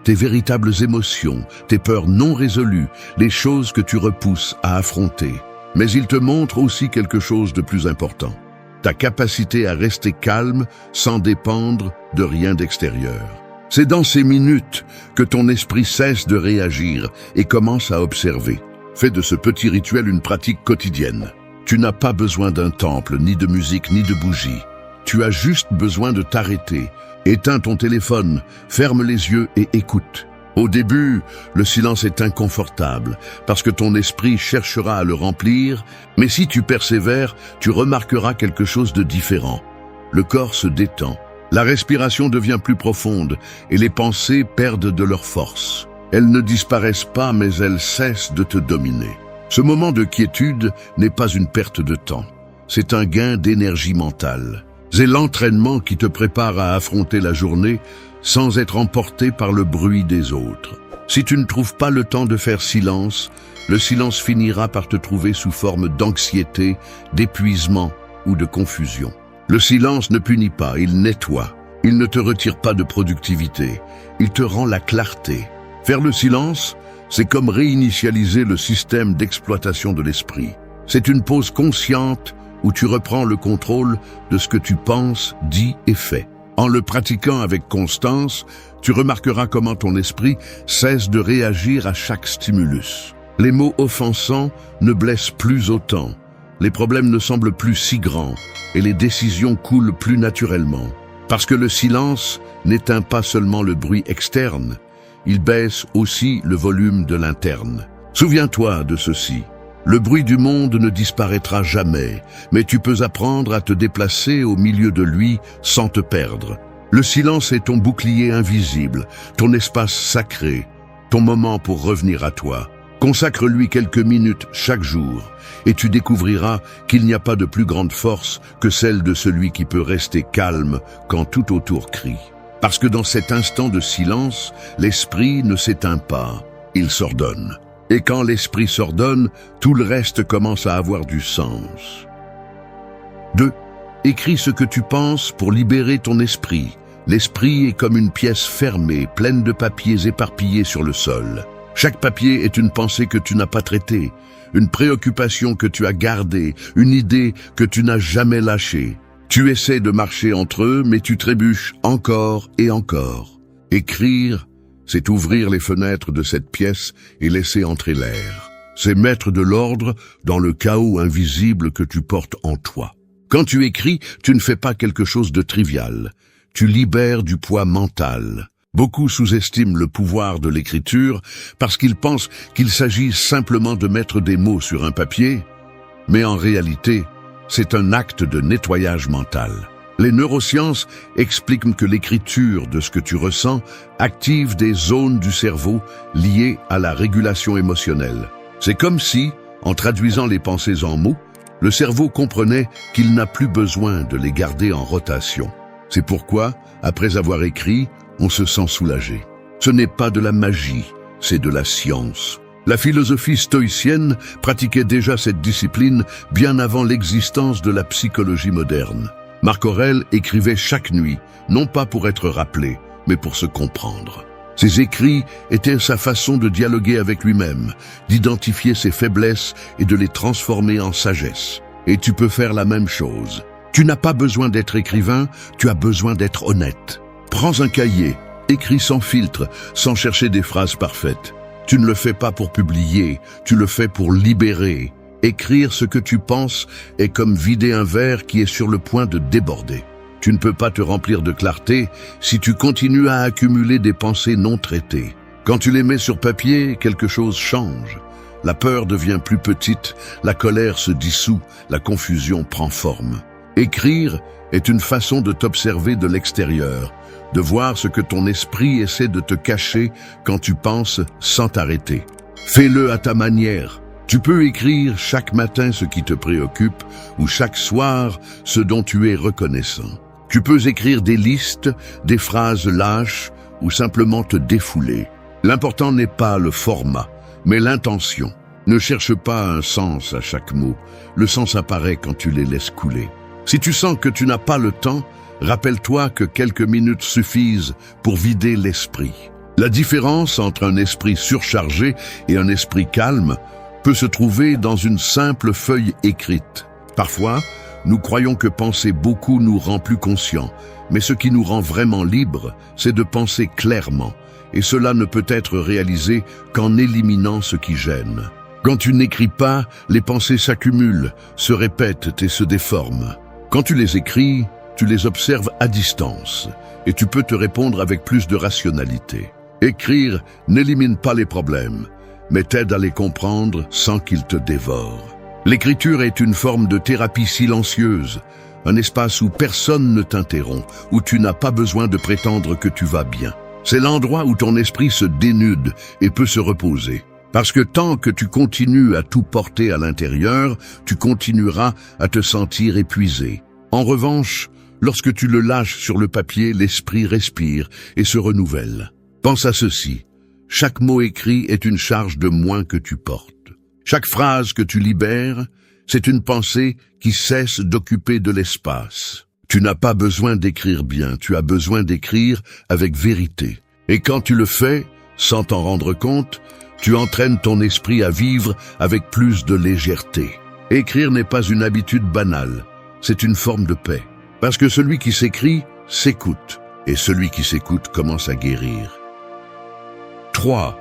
tes véritables émotions, tes peurs non résolues, les choses que tu repousses à affronter. Mais il te montre aussi quelque chose de plus important, ta capacité à rester calme sans dépendre de rien d'extérieur. C'est dans ces minutes que ton esprit cesse de réagir et commence à observer. Fais de ce petit rituel une pratique quotidienne. Tu n'as pas besoin d'un temple, ni de musique, ni de bougies. Tu as juste besoin de t'arrêter. Éteins ton téléphone, ferme les yeux et écoute. Au début, le silence est inconfortable, parce que ton esprit cherchera à le remplir, mais si tu persévères, tu remarqueras quelque chose de différent. Le corps se détend, la respiration devient plus profonde, et les pensées perdent de leur force. Elles ne disparaissent pas, mais elles cessent de te dominer. Ce moment de quiétude n'est pas une perte de temps, c'est un gain d'énergie mentale. C'est l'entraînement qui te prépare à affronter la journée sans être emporté par le bruit des autres. Si tu ne trouves pas le temps de faire silence, le silence finira par te trouver sous forme d'anxiété, d'épuisement ou de confusion. Le silence ne punit pas, il nettoie. Il ne te retire pas de productivité, il te rend la clarté. Faire le silence, c'est comme réinitialiser le système d'exploitation de l'esprit. C'est une pause consciente où tu reprends le contrôle de ce que tu penses, dis et fais. En le pratiquant avec constance, tu remarqueras comment ton esprit cesse de réagir à chaque stimulus. Les mots offensants ne blessent plus autant, les problèmes ne semblent plus si grands et les décisions coulent plus naturellement. Parce que le silence n'éteint pas seulement le bruit externe, il baisse aussi le volume de l'interne. Souviens-toi de ceci. Le bruit du monde ne disparaîtra jamais, mais tu peux apprendre à te déplacer au milieu de lui sans te perdre. Le silence est ton bouclier invisible, ton espace sacré, ton moment pour revenir à toi. Consacre-lui quelques minutes chaque jour et tu découvriras qu'il n'y a pas de plus grande force que celle de celui qui peut rester calme quand tout autour crie. Parce que dans cet instant de silence, l'esprit ne s'éteint pas, il s'ordonne. Et quand l'esprit s'ordonne, tout le reste commence à avoir du sens. 2. Écris ce que tu penses pour libérer ton esprit. L'esprit est comme une pièce fermée, pleine de papiers éparpillés sur le sol. Chaque papier est une pensée que tu n'as pas traitée, une préoccupation que tu as gardée, une idée que tu n'as jamais lâchée. Tu essaies de marcher entre eux, mais tu trébuches encore et encore. Écrire, c'est ouvrir les fenêtres de cette pièce et laisser entrer l'air. C'est mettre de l'ordre dans le chaos invisible que tu portes en toi. Quand tu écris, tu ne fais pas quelque chose de trivial. Tu libères du poids mental. Beaucoup sous-estiment le pouvoir de l'écriture parce qu'ils pensent qu'il s'agit simplement de mettre des mots sur un papier, mais en réalité, c'est un acte de nettoyage mental. Les neurosciences expliquent que l'écriture de ce que tu ressens active des zones du cerveau liées à la régulation émotionnelle. C'est comme si, en traduisant les pensées en mots, le cerveau comprenait qu'il n'a plus besoin de les garder en rotation. C'est pourquoi, après avoir écrit, on se sent soulagé. Ce n'est pas de la magie, c'est de la science. La philosophie stoïcienne pratiquait déjà cette discipline bien avant l'existence de la psychologie moderne. Marc Aurèle écrivait chaque nuit, non pas pour être rappelé, mais pour se comprendre. Ses écrits étaient sa façon de dialoguer avec lui-même, d'identifier ses faiblesses et de les transformer en sagesse. Et tu peux faire la même chose. Tu n'as pas besoin d'être écrivain, tu as besoin d'être honnête. Prends un cahier, écris sans filtre, sans chercher des phrases parfaites. Tu ne le fais pas pour publier, tu le fais pour libérer. Écrire ce que tu penses est comme vider un verre qui est sur le point de déborder. Tu ne peux pas te remplir de clarté si tu continues à accumuler des pensées non traitées. Quand tu les mets sur papier, quelque chose change. La peur devient plus petite, la colère se dissout, la confusion prend forme. Écrire est une façon de t'observer de l'extérieur, de voir ce que ton esprit essaie de te cacher quand tu penses sans t'arrêter. Fais-le à ta manière. Tu peux écrire chaque matin ce qui te préoccupe ou chaque soir ce dont tu es reconnaissant. Tu peux écrire des listes, des phrases lâches ou simplement te défouler. L'important n'est pas le format, mais l'intention. Ne cherche pas un sens à chaque mot. Le sens apparaît quand tu les laisses couler. Si tu sens que tu n'as pas le temps, rappelle-toi que quelques minutes suffisent pour vider l'esprit. La différence entre un esprit surchargé et un esprit calme peut se trouver dans une simple feuille écrite. Parfois, nous croyons que penser beaucoup nous rend plus conscients, mais ce qui nous rend vraiment libres, c'est de penser clairement, et cela ne peut être réalisé qu'en éliminant ce qui gêne. Quand tu n'écris pas, les pensées s'accumulent, se répètent et se déforment. Quand tu les écris, tu les observes à distance, et tu peux te répondre avec plus de rationalité. Écrire n'élimine pas les problèmes, mais t'aide à les comprendre sans qu'ils te dévorent. L'écriture est une forme de thérapie silencieuse, un espace où personne ne t'interrompt, où tu n'as pas besoin de prétendre que tu vas bien. C'est l'endroit où ton esprit se dénude et peut se reposer. Parce que tant que tu continues à tout porter à l'intérieur, tu continueras à te sentir épuisé. En revanche, lorsque tu le lâches sur le papier, l'esprit respire et se renouvelle. Pense à ceci. Chaque mot écrit est une charge de moins que tu portes. Chaque phrase que tu libères, c'est une pensée qui cesse d'occuper de l'espace. Tu n'as pas besoin d'écrire bien, tu as besoin d'écrire avec vérité. Et quand tu le fais, sans t'en rendre compte, tu entraînes ton esprit à vivre avec plus de légèreté. Écrire n'est pas une habitude banale, c'est une forme de paix. Parce que celui qui s'écrit, s'écoute, et celui qui s'écoute commence à guérir. 3.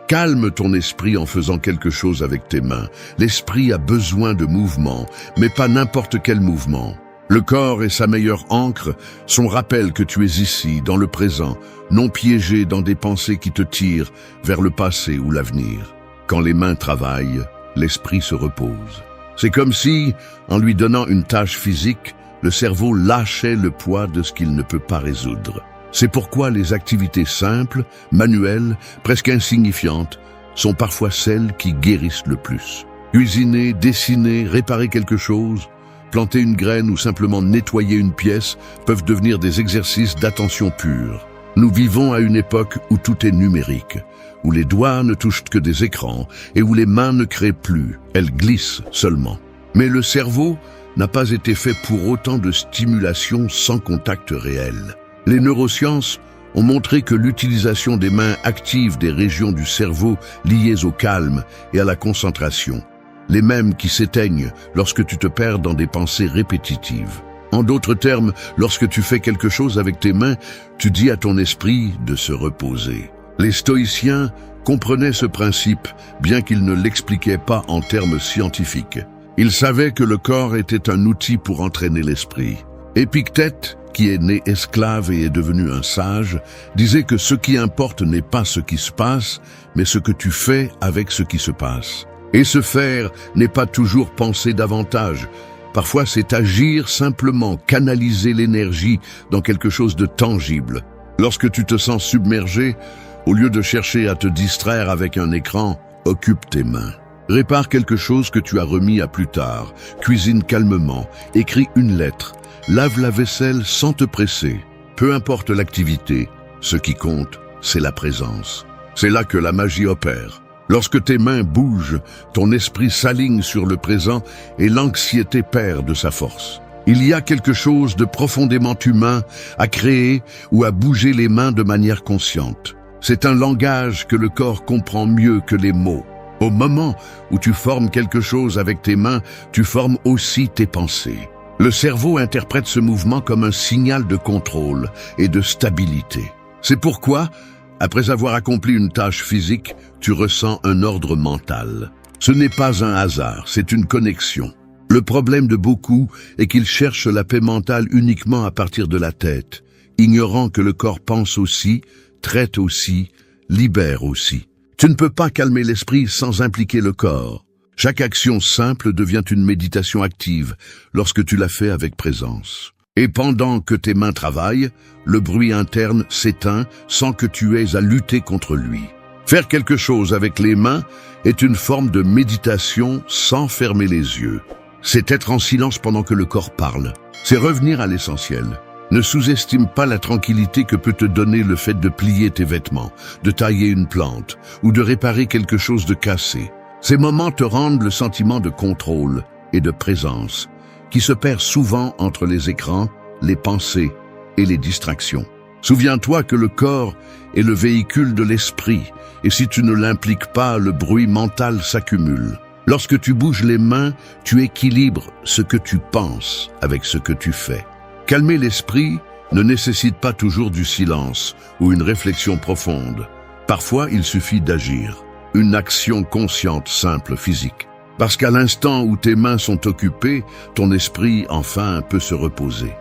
Calme ton esprit en faisant quelque chose avec tes mains. L'esprit a besoin de mouvement, mais pas n'importe quel mouvement. Le corps est sa meilleure ancre, son rappel que tu es ici, dans le présent, non piégé dans des pensées qui te tirent vers le passé ou l'avenir. Quand les mains travaillent, l'esprit se repose. C'est comme si, en lui donnant une tâche physique, le cerveau lâchait le poids de ce qu'il ne peut pas résoudre. C'est pourquoi les activités simples, manuelles, presque insignifiantes, sont parfois celles qui guérissent le plus. Cuisiner, dessiner, réparer quelque chose, planter une graine ou simplement nettoyer une pièce peuvent devenir des exercices d'attention pure. Nous vivons à une époque où tout est numérique, où les doigts ne touchent que des écrans et où les mains ne créent plus, elles glissent seulement. Mais le cerveau n'a pas été fait pour autant de stimulation sans contact réel. Les neurosciences ont montré que l'utilisation des mains active des régions du cerveau liées au calme et à la concentration, les mêmes qui s'éteignent lorsque tu te perds dans des pensées répétitives. En d'autres termes, lorsque tu fais quelque chose avec tes mains, tu dis à ton esprit de se reposer. Les stoïciens comprenaient ce principe, bien qu'ils ne l'expliquaient pas en termes scientifiques. Ils savaient que le corps était un outil pour entraîner l'esprit. Épictète, qui est né esclave et est devenu un sage, disait que ce qui importe n'est pas ce qui se passe, mais ce que tu fais avec ce qui se passe. Et se faire n'est pas toujours penser davantage. Parfois, c'est agir simplement, canaliser l'énergie dans quelque chose de tangible. Lorsque tu te sens submergé, au lieu de chercher à te distraire avec un écran, occupe tes mains. Répare quelque chose que tu as remis à plus tard, cuisine calmement, écris une lettre, lave la vaisselle sans te presser. Peu importe l'activité, ce qui compte, c'est la présence. C'est là que la magie opère. Lorsque tes mains bougent, ton esprit s'aligne sur le présent et l'anxiété perd de sa force. Il y a quelque chose de profondément humain à créer ou à bouger les mains de manière consciente. C'est un langage que le corps comprend mieux que les mots. Au moment où tu formes quelque chose avec tes mains, tu formes aussi tes pensées. Le cerveau interprète ce mouvement comme un signal de contrôle et de stabilité. C'est pourquoi, après avoir accompli une tâche physique, tu ressens un ordre mental. Ce n'est pas un hasard, c'est une connexion. Le problème de beaucoup est qu'ils cherchent la paix mentale uniquement à partir de la tête, ignorant que le corps pense aussi, traite aussi, libère aussi. Tu ne peux pas calmer l'esprit sans impliquer le corps. Chaque action simple devient une méditation active lorsque tu la fais avec présence. Et pendant que tes mains travaillent, le bruit interne s'éteint sans que tu aies à lutter contre lui. Faire quelque chose avec les mains est une forme de méditation sans fermer les yeux. C'est être en silence pendant que le corps parle. C'est revenir à l'essentiel. Ne sous-estime pas la tranquillité que peut te donner le fait de plier tes vêtements, de tailler une plante ou de réparer quelque chose de cassé. Ces moments te rendent le sentiment de contrôle et de présence, qui se perd souvent entre les écrans, les pensées et les distractions. Souviens-toi que le corps est le véhicule de l'esprit, et si tu ne l'impliques pas, le bruit mental s'accumule. Lorsque tu bouges les mains, tu équilibres ce que tu penses avec ce que tu fais. Calmer l'esprit ne nécessite pas toujours du silence ou une réflexion profonde. Parfois, il suffit d'agir. Une action consciente, simple, physique. Parce qu'à l'instant où tes mains sont occupées, ton esprit, enfin, peut se reposer.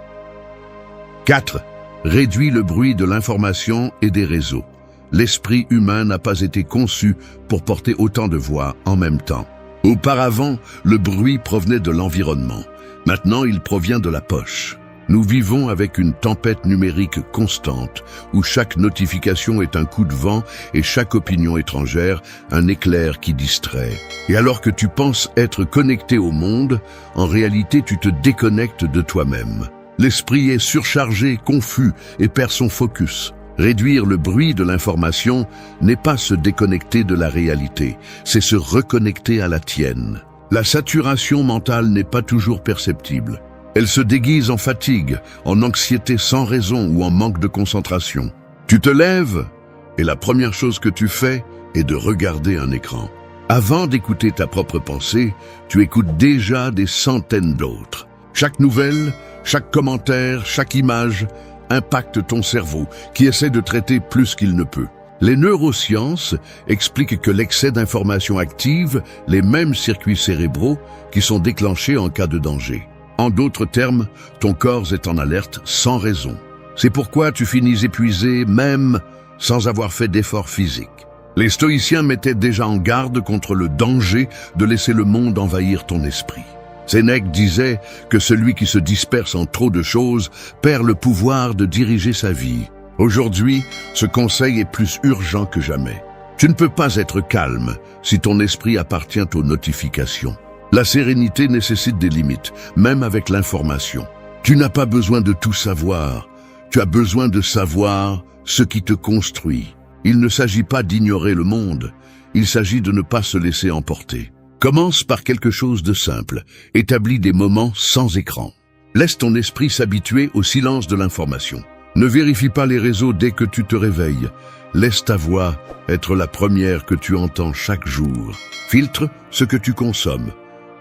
4. Réduis le bruit de l'information et des réseaux. L'esprit humain n'a pas été conçu pour porter autant de voix en même temps. Auparavant, le bruit provenait de l'environnement. Maintenant, il provient de la poche. Nous vivons avec une tempête numérique constante, où chaque notification est un coup de vent et chaque opinion étrangère un éclair qui distrait. Et alors que tu penses être connecté au monde, en réalité tu te déconnectes de toi-même. L'esprit est surchargé, confus et perd son focus. Réduire le bruit de l'information n'est pas se déconnecter de la réalité, c'est se reconnecter à la tienne. La saturation mentale n'est pas toujours perceptible. Elle se déguise en fatigue, en anxiété sans raison ou en manque de concentration. Tu te lèves et la première chose que tu fais est de regarder un écran. Avant d'écouter ta propre pensée, tu écoutes déjà des centaines d'autres. Chaque nouvelle, chaque commentaire, chaque image impacte ton cerveau qui essaie de traiter plus qu'il ne peut. Les neurosciences expliquent que l'excès d'informations active les mêmes circuits cérébraux qui sont déclenchés en cas de danger. En d'autres termes, ton corps est en alerte sans raison. C'est pourquoi tu finis épuisé même sans avoir fait d'efforts physiques. Les stoïciens mettaient déjà en garde contre le danger de laisser le monde envahir ton esprit. Sénèque disait que celui qui se disperse en trop de choses perd le pouvoir de diriger sa vie. Aujourd'hui, ce conseil est plus urgent que jamais. Tu ne peux pas être calme si ton esprit appartient aux notifications. La sérénité nécessite des limites, même avec l'information. Tu n'as pas besoin de tout savoir. Tu as besoin de savoir ce qui te construit. Il ne s'agit pas d'ignorer le monde. Il s'agit de ne pas se laisser emporter. Commence par quelque chose de simple. Établis des moments sans écran. Laisse ton esprit s'habituer au silence de l'information. Ne vérifie pas les réseaux dès que tu te réveilles. Laisse ta voix être la première que tu entends chaque jour. Filtre ce que tu consommes.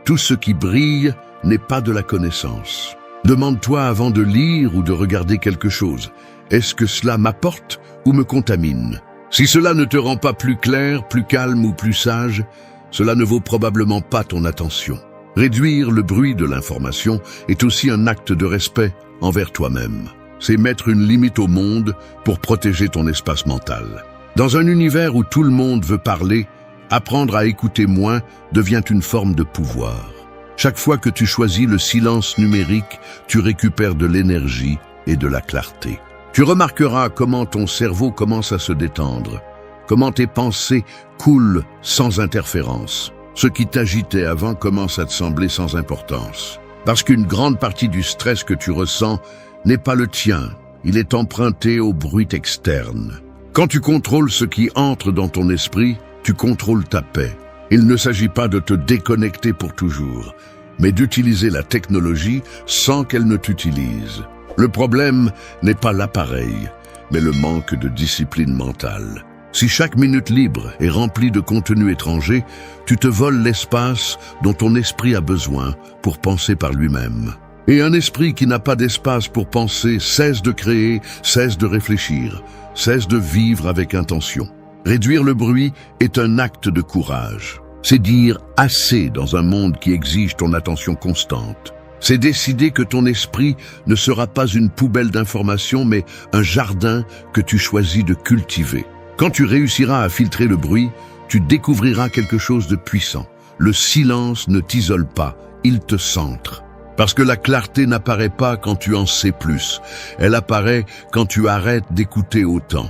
Tout ce qui brille n'est pas de la connaissance. Demande-toi avant de lire ou de regarder quelque chose. Est-ce que cela m'apporte ou me contamine? Si cela ne te rend pas plus clair, plus calme ou plus sage, cela ne vaut probablement pas ton attention. Réduire le bruit de l'information est aussi un acte de respect envers toi-même. C'est mettre une limite au monde pour protéger ton espace mental. Dans un univers où tout le monde veut parler, apprendre à écouter moins devient une forme de pouvoir. Chaque fois que tu choisis le silence numérique, tu récupères de l'énergie et de la clarté. Tu remarqueras comment ton cerveau commence à se détendre, comment tes pensées coulent sans interférence. Ce qui t'agitait avant commence à te sembler sans importance. Parce qu'une grande partie du stress que tu ressens n'est pas le tien, il est emprunté au bruit externe. Quand tu contrôles ce qui entre dans ton esprit, tu contrôles ta paix. Il ne s'agit pas de te déconnecter pour toujours, mais d'utiliser la technologie sans qu'elle ne t'utilise. Le problème n'est pas l'appareil, mais le manque de discipline mentale. Si chaque minute libre est remplie de contenu étranger, tu te voles l'espace dont ton esprit a besoin pour penser par lui-même. Et un esprit qui n'a pas d'espace pour penser cesse de créer, cesse de réfléchir, cesse de vivre avec intention. Réduire le bruit est un acte de courage. C'est dire assez dans un monde qui exige ton attention constante. C'est décider que ton esprit ne sera pas une poubelle d'informations, mais un jardin que tu choisis de cultiver. Quand tu réussiras à filtrer le bruit, tu découvriras quelque chose de puissant. Le silence ne t'isole pas, il te centre. Parce que la clarté n'apparaît pas quand tu en sais plus. Elle apparaît quand tu arrêtes d'écouter autant.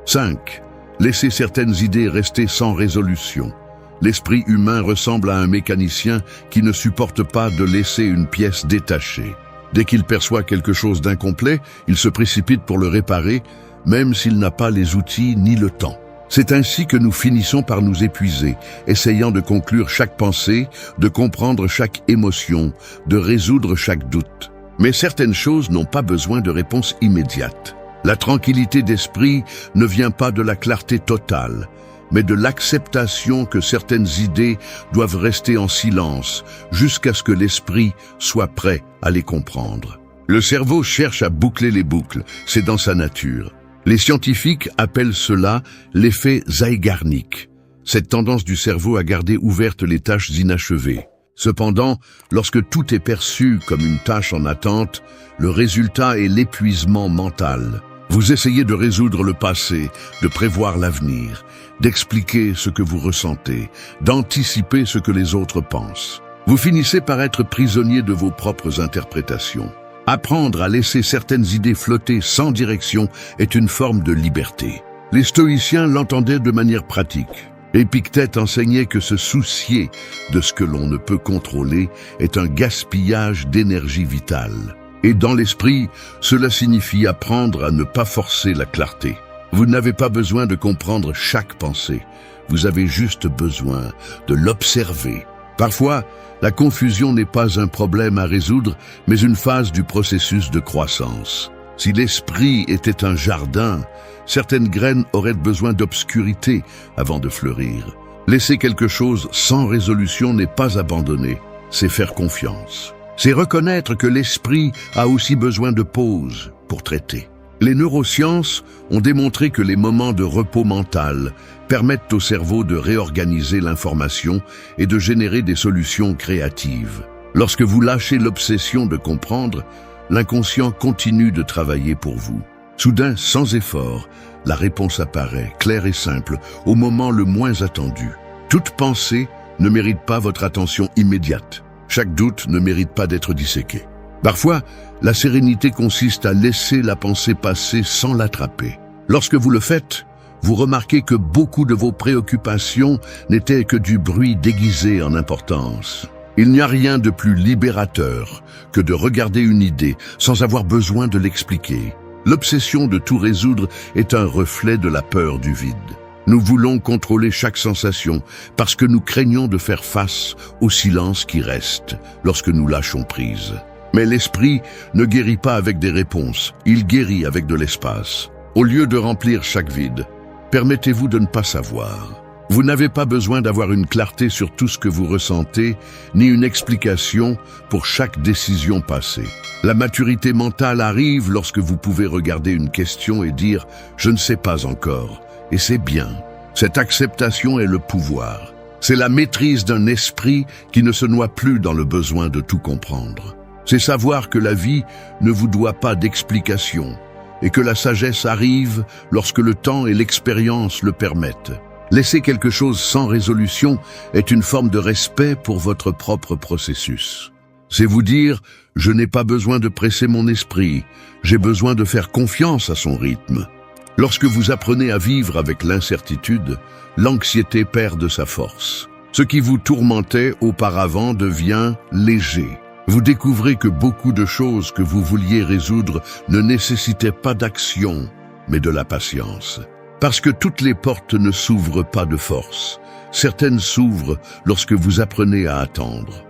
5. Laisser certaines idées rester sans résolution. L'esprit humain ressemble à un mécanicien qui ne supporte pas de laisser une pièce détachée. Dès qu'il perçoit quelque chose d'incomplet, il se précipite pour le réparer, même s'il n'a pas les outils ni le temps. C'est ainsi que nous finissons par nous épuiser, essayant de conclure chaque pensée, de comprendre chaque émotion, de résoudre chaque doute. Mais certaines choses n'ont pas besoin de réponse immédiate. La tranquillité d'esprit ne vient pas de la clarté totale, mais de l'acceptation que certaines idées doivent rester en silence jusqu'à ce que l'esprit soit prêt à les comprendre. Le cerveau cherche à boucler les boucles, c'est dans sa nature. Les scientifiques appellent cela l'effet Zeigarnik, cette tendance du cerveau à garder ouvertes les tâches inachevées. Cependant, lorsque tout est perçu comme une tâche en attente, le résultat est l'épuisement mental. Vous essayez de résoudre le passé, de prévoir l'avenir, d'expliquer ce que vous ressentez, d'anticiper ce que les autres pensent. Vous finissez par être prisonnier de vos propres interprétations. Apprendre à laisser certaines idées flotter sans direction est une forme de liberté. Les stoïciens l'entendaient de manière pratique. Épictète enseignait que se soucier de ce que l'on ne peut contrôler est un gaspillage d'énergie vitale. Et dans l'esprit, cela signifie apprendre à ne pas forcer la clarté. Vous n'avez pas besoin de comprendre chaque pensée. Vous avez juste besoin de l'observer. Parfois, la confusion n'est pas un problème à résoudre, mais une phase du processus de croissance. Si l'esprit était un jardin, certaines graines auraient besoin d'obscurité avant de fleurir. Laisser quelque chose sans résolution n'est pas abandonner, c'est faire confiance. C'est reconnaître que l'esprit a aussi besoin de pause pour traiter. Les neurosciences ont démontré que les moments de repos mental permettent au cerveau de réorganiser l'information et de générer des solutions créatives. Lorsque vous lâchez l'obsession de comprendre, l'inconscient continue de travailler pour vous. Soudain, sans effort, la réponse apparaît, claire et simple, au moment le moins attendu. Toute pensée ne mérite pas votre attention immédiate. Chaque doute ne mérite pas d'être disséqué. Parfois, la sérénité consiste à laisser la pensée passer sans l'attraper. Lorsque vous le faites, vous remarquez que beaucoup de vos préoccupations n'étaient que du bruit déguisé en importance. Il n'y a rien de plus libérateur que de regarder une idée sans avoir besoin de l'expliquer. L'obsession de tout résoudre est un reflet de la peur du vide. Nous voulons contrôler chaque sensation parce que nous craignons de faire face au silence qui reste lorsque nous lâchons prise. Mais l'esprit ne guérit pas avec des réponses, il guérit avec de l'espace. Au lieu de remplir chaque vide, permettez-vous de ne pas savoir. Vous n'avez pas besoin d'avoir une clarté sur tout ce que vous ressentez, ni une explication pour chaque décision passée. La maturité mentale arrive lorsque vous pouvez regarder une question et dire « je ne sais pas encore ». Et c'est bien. Cette acceptation est le pouvoir. C'est la maîtrise d'un esprit qui ne se noie plus dans le besoin de tout comprendre. C'est savoir que la vie ne vous doit pas d'explication et que la sagesse arrive lorsque le temps et l'expérience le permettent. Laisser quelque chose sans résolution est une forme de respect pour votre propre processus. C'est vous dire « je n'ai pas besoin de presser mon esprit, j'ai besoin de faire confiance à son rythme ». Lorsque vous apprenez à vivre avec l'incertitude, l'anxiété perd de sa force. Ce qui vous tourmentait auparavant devient léger. Vous découvrez que beaucoup de choses que vous vouliez résoudre ne nécessitaient pas d'action, mais de la patience. Parce que toutes les portes ne s'ouvrent pas de force. Certaines s'ouvrent lorsque vous apprenez à attendre.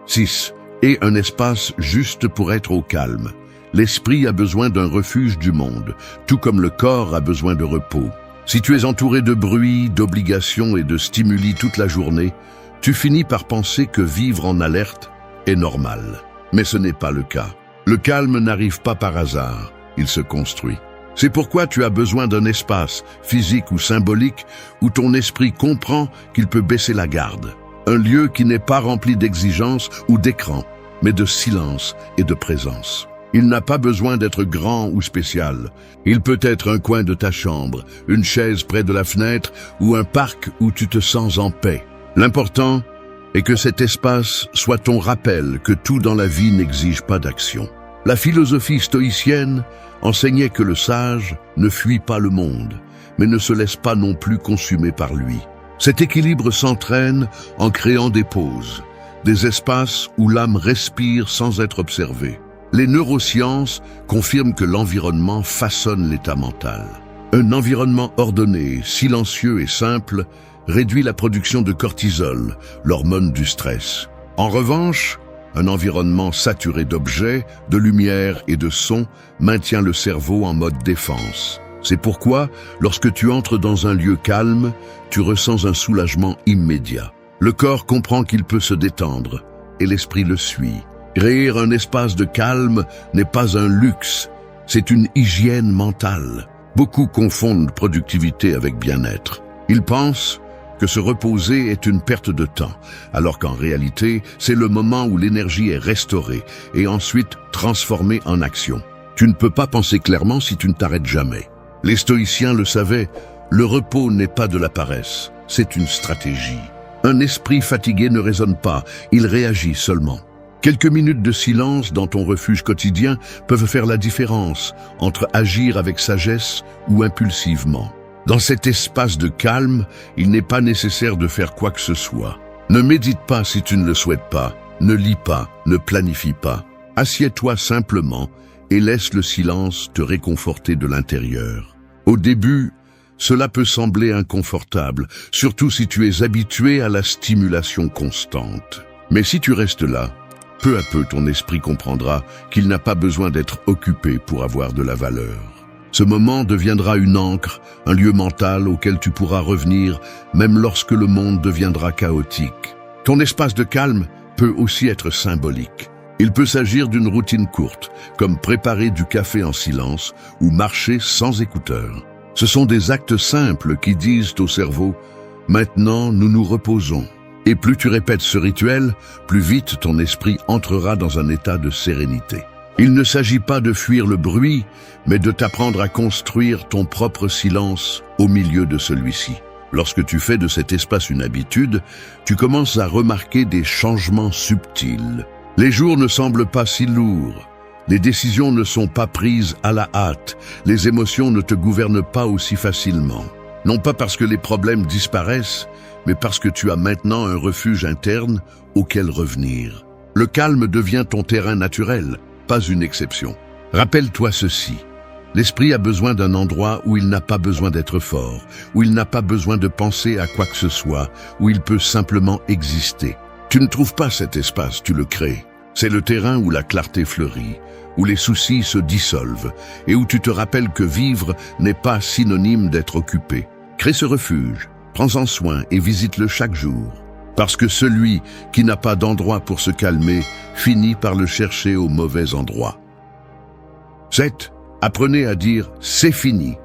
6. Et un espace juste pour être au calme. L'esprit a besoin d'un refuge du monde, tout comme le corps a besoin de repos. Si tu es entouré de bruit, d'obligations et de stimuli toute la journée, tu finis par penser que vivre en alerte est normal. Mais ce n'est pas le cas. Le calme n'arrive pas par hasard, il se construit. C'est pourquoi tu as besoin d'un espace, physique ou symbolique, où ton esprit comprend qu'il peut baisser la garde. Un lieu qui n'est pas rempli d'exigences ou d'écran, mais de silence et de présence. Il n'a pas besoin d'être grand ou spécial. Il peut être un coin de ta chambre, une chaise près de la fenêtre ou un parc où tu te sens en paix. L'important est que cet espace soit ton rappel que tout dans la vie n'exige pas d'action. La philosophie stoïcienne enseignait que le sage ne fuit pas le monde, mais ne se laisse pas non plus consumer par lui. Cet équilibre s'entraîne en créant des pauses, des espaces où l'âme respire sans être observée. Les neurosciences confirment que l'environnement façonne l'état mental. Un environnement ordonné, silencieux et simple réduit la production de cortisol, l'hormone du stress. En revanche, un environnement saturé d'objets, de lumière et de sons maintient le cerveau en mode défense. C'est pourquoi, lorsque tu entres dans un lieu calme, tu ressens un soulagement immédiat. Le corps comprend qu'il peut se détendre et l'esprit le suit. Créer un espace de calme n'est pas un luxe, c'est une hygiène mentale. Beaucoup confondent productivité avec bien-être. Ils pensent que se reposer est une perte de temps, alors qu'en réalité, c'est le moment où l'énergie est restaurée et ensuite transformée en action. Tu ne peux pas penser clairement si tu ne t'arrêtes jamais. Les stoïciens le savaient, le repos n'est pas de la paresse, c'est une stratégie. Un esprit fatigué ne raisonne pas, il réagit seulement. Quelques minutes de silence dans ton refuge quotidien peuvent faire la différence entre agir avec sagesse ou impulsivement. Dans cet espace de calme, il n'est pas nécessaire de faire quoi que ce soit. Ne médite pas si tu ne le souhaites pas, ne lis pas, ne planifie pas. Assieds-toi simplement et laisse le silence te réconforter de l'intérieur. Au début, cela peut sembler inconfortable, surtout si tu es habitué à la stimulation constante. Mais si tu restes là, peu à peu ton esprit comprendra qu'il n'a pas besoin d'être occupé pour avoir de la valeur. Ce moment deviendra une ancre, un lieu mental auquel tu pourras revenir même lorsque le monde deviendra chaotique. Ton espace de calme peut aussi être symbolique. Il peut s'agir d'une routine courte, comme préparer du café en silence ou marcher sans écouteurs. Ce sont des actes simples qui disent au cerveau « Maintenant, nous nous reposons ». Et plus tu répètes ce rituel, plus vite ton esprit entrera dans un état de sérénité. Il ne s'agit pas de fuir le bruit, mais de t'apprendre à construire ton propre silence au milieu de celui-ci. Lorsque tu fais de cet espace une habitude, tu commences à remarquer des changements subtils. Les jours ne semblent pas si lourds. Les décisions ne sont pas prises à la hâte. Les émotions ne te gouvernent pas aussi facilement. Non pas parce que les problèmes disparaissent, mais parce que tu as maintenant un refuge interne auquel revenir. Le calme devient ton terrain naturel, pas une exception. Rappelle-toi ceci. L'esprit a besoin d'un endroit où il n'a pas besoin d'être fort, où il n'a pas besoin de penser à quoi que ce soit, où il peut simplement exister. Tu ne trouves pas cet espace, tu le crées. C'est le terrain où la clarté fleurit, où les soucis se dissolvent et où tu te rappelles que vivre n'est pas synonyme d'être occupé. Crée ce refuge, prends-en soin et visite-le chaque jour. Parce que celui qui n'a pas d'endroit pour se calmer finit par le chercher au mauvais endroit. 7. Apprenez à dire « c'est fini »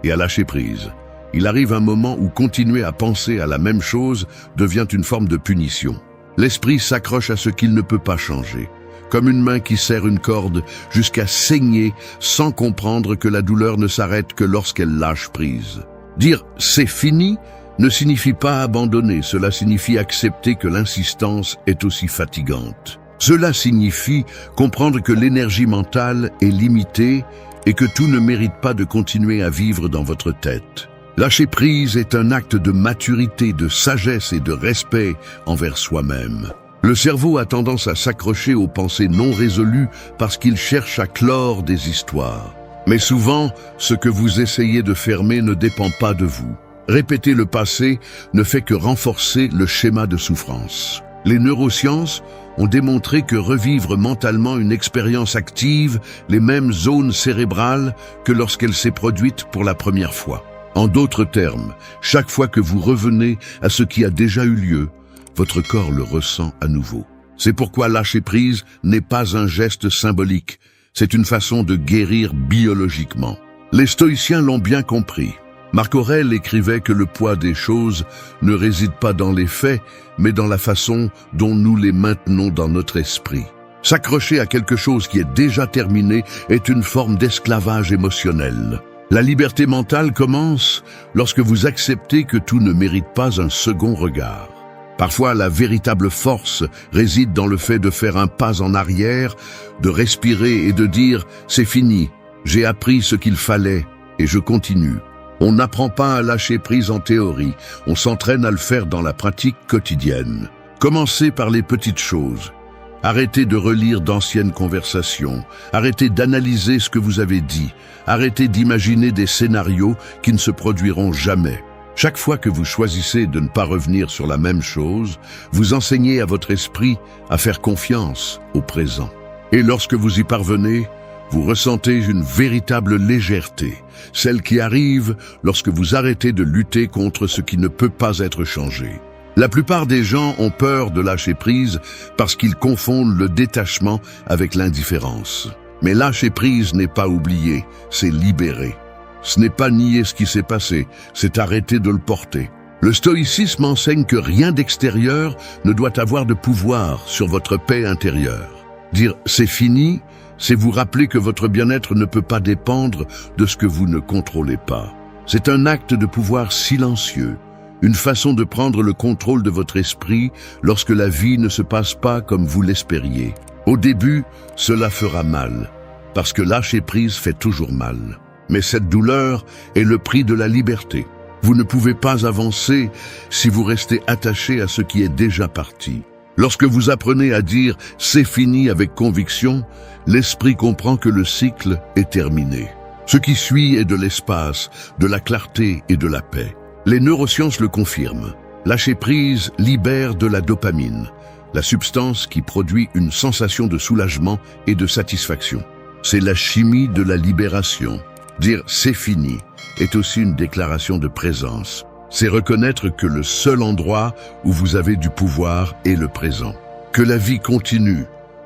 et à lâcher prise. Il arrive un moment où continuer à penser à la même chose devient une forme de punition. L'esprit s'accroche à ce qu'il ne peut pas changer, comme une main qui serre une corde jusqu'à saigner sans comprendre que la douleur ne s'arrête que lorsqu'elle lâche prise. Dire « c'est fini » ne signifie pas abandonner, cela signifie accepter que l'insistance est aussi fatigante. Cela signifie comprendre que l'énergie mentale est limitée et que tout ne mérite pas de continuer à vivre dans votre tête. Lâcher prise est un acte de maturité, de sagesse et de respect envers soi-même. Le cerveau a tendance à s'accrocher aux pensées non résolues parce qu'il cherche à clore des histoires. Mais souvent, ce que vous essayez de fermer ne dépend pas de vous. Répéter le passé ne fait que renforcer le schéma de souffrance. Les neurosciences ont démontré que revivre mentalement une expérience active les mêmes zones cérébrales que lorsqu'elle s'est produite pour la première fois. En d'autres termes, chaque fois que vous revenez à ce qui a déjà eu lieu, votre corps le ressent à nouveau. C'est pourquoi lâcher prise n'est pas un geste symbolique, c'est une façon de guérir biologiquement. Les stoïciens l'ont bien compris. Marc Aurèle écrivait que le poids des choses ne réside pas dans les faits, mais dans la façon dont nous les maintenons dans notre esprit. S'accrocher à quelque chose qui est déjà terminé est une forme d'esclavage émotionnel. La liberté mentale commence lorsque vous acceptez que tout ne mérite pas un second regard. Parfois, la véritable force réside dans le fait de faire un pas en arrière, de respirer et de dire « c'est fini, j'ai appris ce qu'il fallait et je continue ». On n'apprend pas à lâcher prise en théorie, on s'entraîne à le faire dans la pratique quotidienne. Commencez par les petites choses. Arrêtez de relire d'anciennes conversations, arrêtez d'analyser ce que vous avez dit, arrêtez d'imaginer des scénarios qui ne se produiront jamais. Chaque fois que vous choisissez de ne pas revenir sur la même chose, vous enseignez à votre esprit à faire confiance au présent. Et lorsque vous y parvenez, vous ressentez une véritable légèreté, celle qui arrive lorsque vous arrêtez de lutter contre ce qui ne peut pas être changé. La plupart des gens ont peur de lâcher prise parce qu'ils confondent le détachement avec l'indifférence. Mais lâcher prise n'est pas oublier, c'est libérer. Ce n'est pas nier ce qui s'est passé, c'est arrêter de le porter. Le stoïcisme enseigne que rien d'extérieur ne doit avoir de pouvoir sur votre paix intérieure. Dire « c'est fini », c'est vous rappeler que votre bien-être ne peut pas dépendre de ce que vous ne contrôlez pas. C'est un acte de pouvoir silencieux, une façon de prendre le contrôle de votre esprit lorsque la vie ne se passe pas comme vous l'espériez. Au début, cela fera mal, parce que lâcher prise fait toujours mal. Mais cette douleur est le prix de la liberté. Vous ne pouvez pas avancer si vous restez attaché à ce qui est déjà parti. Lorsque vous apprenez à dire « c'est fini » avec conviction, l'esprit comprend que le cycle est terminé. Ce qui suit est de l'espace, de la clarté et de la paix. Les neurosciences le confirment. Lâcher prise libère de la dopamine, la substance qui produit une sensation de soulagement et de satisfaction. C'est la chimie de la libération. Dire « c'est fini » est aussi une déclaration de présence. C'est reconnaître que le seul endroit où vous avez du pouvoir est le présent. Que la vie continue,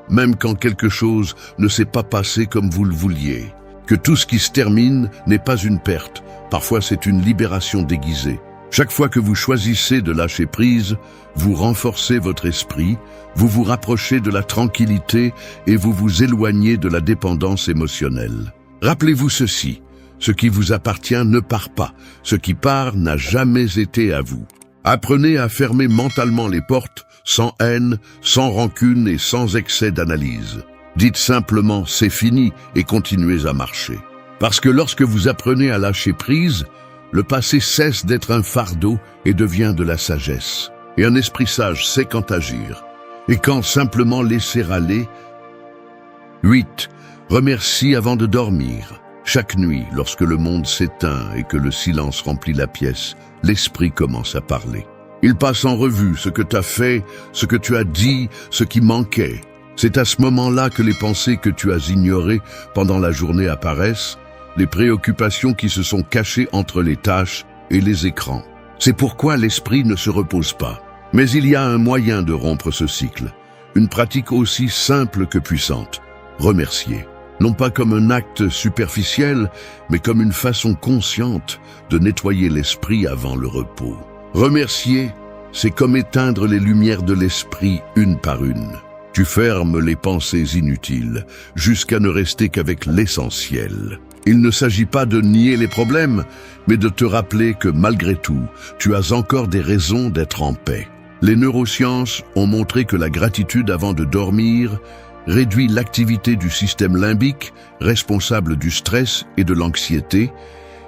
même quand quelque chose ne s'est pas passé comme vous le vouliez. Que tout ce qui se termine n'est pas une perte, parfois c'est une libération déguisée. Chaque fois que vous choisissez de lâcher prise, vous renforcez votre esprit, vous vous rapprochez de la tranquillité et vous vous éloignez de la dépendance émotionnelle. Rappelez-vous ceci. Ce qui vous appartient ne part pas. Ce qui part n'a jamais été à vous. Apprenez à fermer mentalement les portes, sans haine, sans rancune et sans excès d'analyse. Dites simplement « c'est fini » et continuez à marcher. Parce que lorsque vous apprenez à lâcher prise, le passé cesse d'être un fardeau et devient de la sagesse. Et un esprit sage sait quand agir. Et quand simplement laisser aller. 8. Remercie avant de dormir. Chaque nuit, lorsque le monde s'éteint et que le silence remplit la pièce, l'esprit commence à parler. Il passe en revue ce que tu as fait, ce que tu as dit, ce qui manquait. C'est à ce moment-là que les pensées que tu as ignorées pendant la journée apparaissent, les préoccupations qui se sont cachées entre les tâches et les écrans. C'est pourquoi l'esprit ne se repose pas. Mais il y a un moyen de rompre ce cycle, une pratique aussi simple que puissante. Remercier. Non pas comme un acte superficiel, mais comme une façon consciente de nettoyer l'esprit avant le repos. Remercier, c'est comme éteindre les lumières de l'esprit une par une. Tu fermes les pensées inutiles, jusqu'à ne rester qu'avec l'essentiel. Il ne s'agit pas de nier les problèmes, mais de te rappeler que malgré tout, tu as encore des raisons d'être en paix. Les neurosciences ont montré que la gratitude avant de dormir réduit l'activité du système limbique, responsable du stress et de l'anxiété,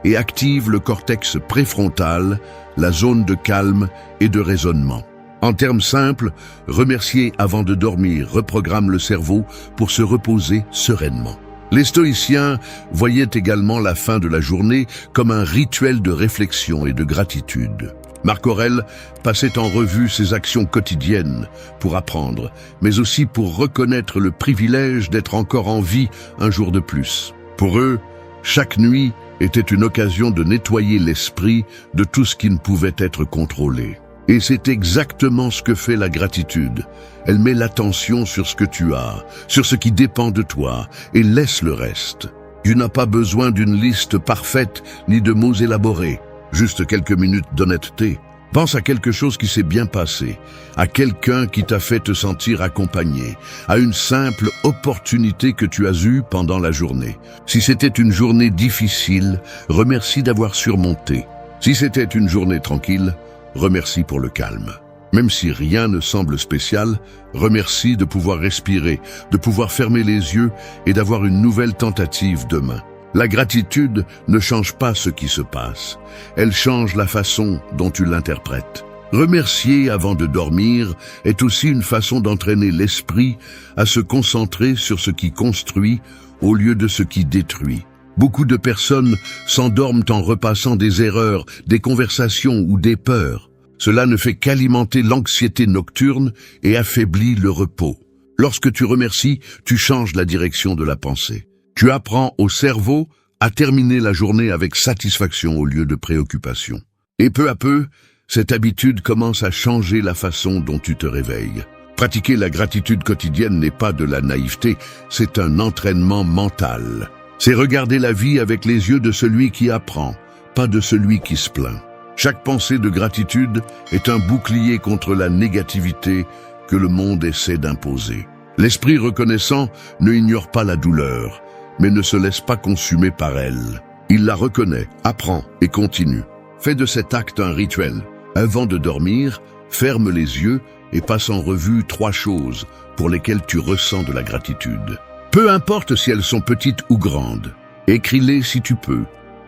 et active le cortex préfrontal, la zone de calme et de raisonnement. En termes simples, remercier avant de dormir reprogramme le cerveau pour se reposer sereinement. Les stoïciens voyaient également la fin de la journée comme un rituel de réflexion et de gratitude. Marc Aurèle passait en revue ses actions quotidiennes pour apprendre, mais aussi pour reconnaître le privilège d'être encore en vie un jour de plus. Pour eux, chaque nuit était une occasion de nettoyer l'esprit de tout ce qui ne pouvait être contrôlé. Et c'est exactement ce que fait la gratitude. Elle met l'attention sur ce que tu as, sur ce qui dépend de toi, et laisse le reste. Tu n'as pas besoin d'une liste parfaite ni de mots élaborés. Juste quelques minutes d'honnêteté. Pense à quelque chose qui s'est bien passé, à quelqu'un qui t'a fait te sentir accompagné, à une simple opportunité que tu as eue pendant la journée. Si c'était une journée difficile, remercie d'avoir surmonté. Si c'était une journée tranquille, remercie pour le calme. Même si rien ne semble spécial, remercie de pouvoir respirer, de pouvoir fermer les yeux et d'avoir une nouvelle tentative demain. La gratitude ne change pas ce qui se passe, elle change la façon dont tu l'interprètes. Remercier avant de dormir est aussi une façon d'entraîner l'esprit à se concentrer sur ce qui construit au lieu de ce qui détruit. Beaucoup de personnes s'endorment en repassant des erreurs, des conversations ou des peurs. Cela ne fait qu'alimenter l'anxiété nocturne et affaiblit le repos. Lorsque tu remercies, tu changes la direction de la pensée. Tu apprends au cerveau à terminer la journée avec satisfaction au lieu de préoccupation. Et peu à peu, cette habitude commence à changer la façon dont tu te réveilles. Pratiquer la gratitude quotidienne n'est pas de la naïveté, c'est un entraînement mental. C'est regarder la vie avec les yeux de celui qui apprend, pas de celui qui se plaint. Chaque pensée de gratitude est un bouclier contre la négativité que le monde essaie d'imposer. L'esprit reconnaissant ne ignore pas la douleur, mais ne se laisse pas consumer par elle. Il la reconnaît, apprend et continue. Fais de cet acte un rituel. Avant de dormir, ferme les yeux et passe en revue 3 choses pour lesquelles tu ressens de la gratitude. Peu importe si elles sont petites ou grandes. Écris-les si tu peux,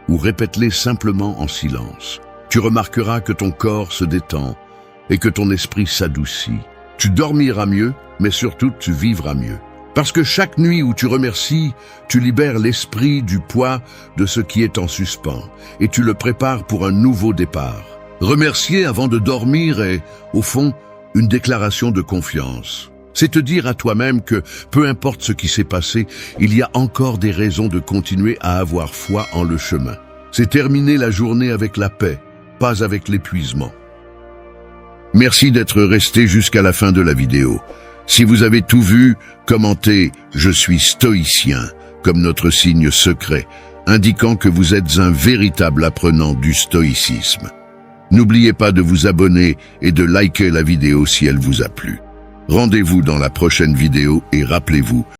ou répète-les simplement en silence. Tu remarqueras que ton corps se détend et que ton esprit s'adoucit. Tu dormiras mieux, mais surtout tu vivras mieux. Parce que chaque nuit où tu remercies, tu libères l'esprit du poids de ce qui est en suspens et tu le prépares pour un nouveau départ. Remercier avant de dormir est, au fond, une déclaration de confiance. C'est te dire à toi-même que, peu importe ce qui s'est passé, il y a encore des raisons de continuer à avoir foi en le chemin. C'est terminer la journée avec la paix, pas avec l'épuisement. Merci d'être resté jusqu'à la fin de la vidéo. Si vous avez tout vu, commentez « Je suis stoïcien » comme notre signe secret, indiquant que vous êtes un véritable apprenant du stoïcisme. N'oubliez pas de vous abonner et de liker la vidéo si elle vous a plu. Rendez-vous dans la prochaine vidéo et rappelez-vous,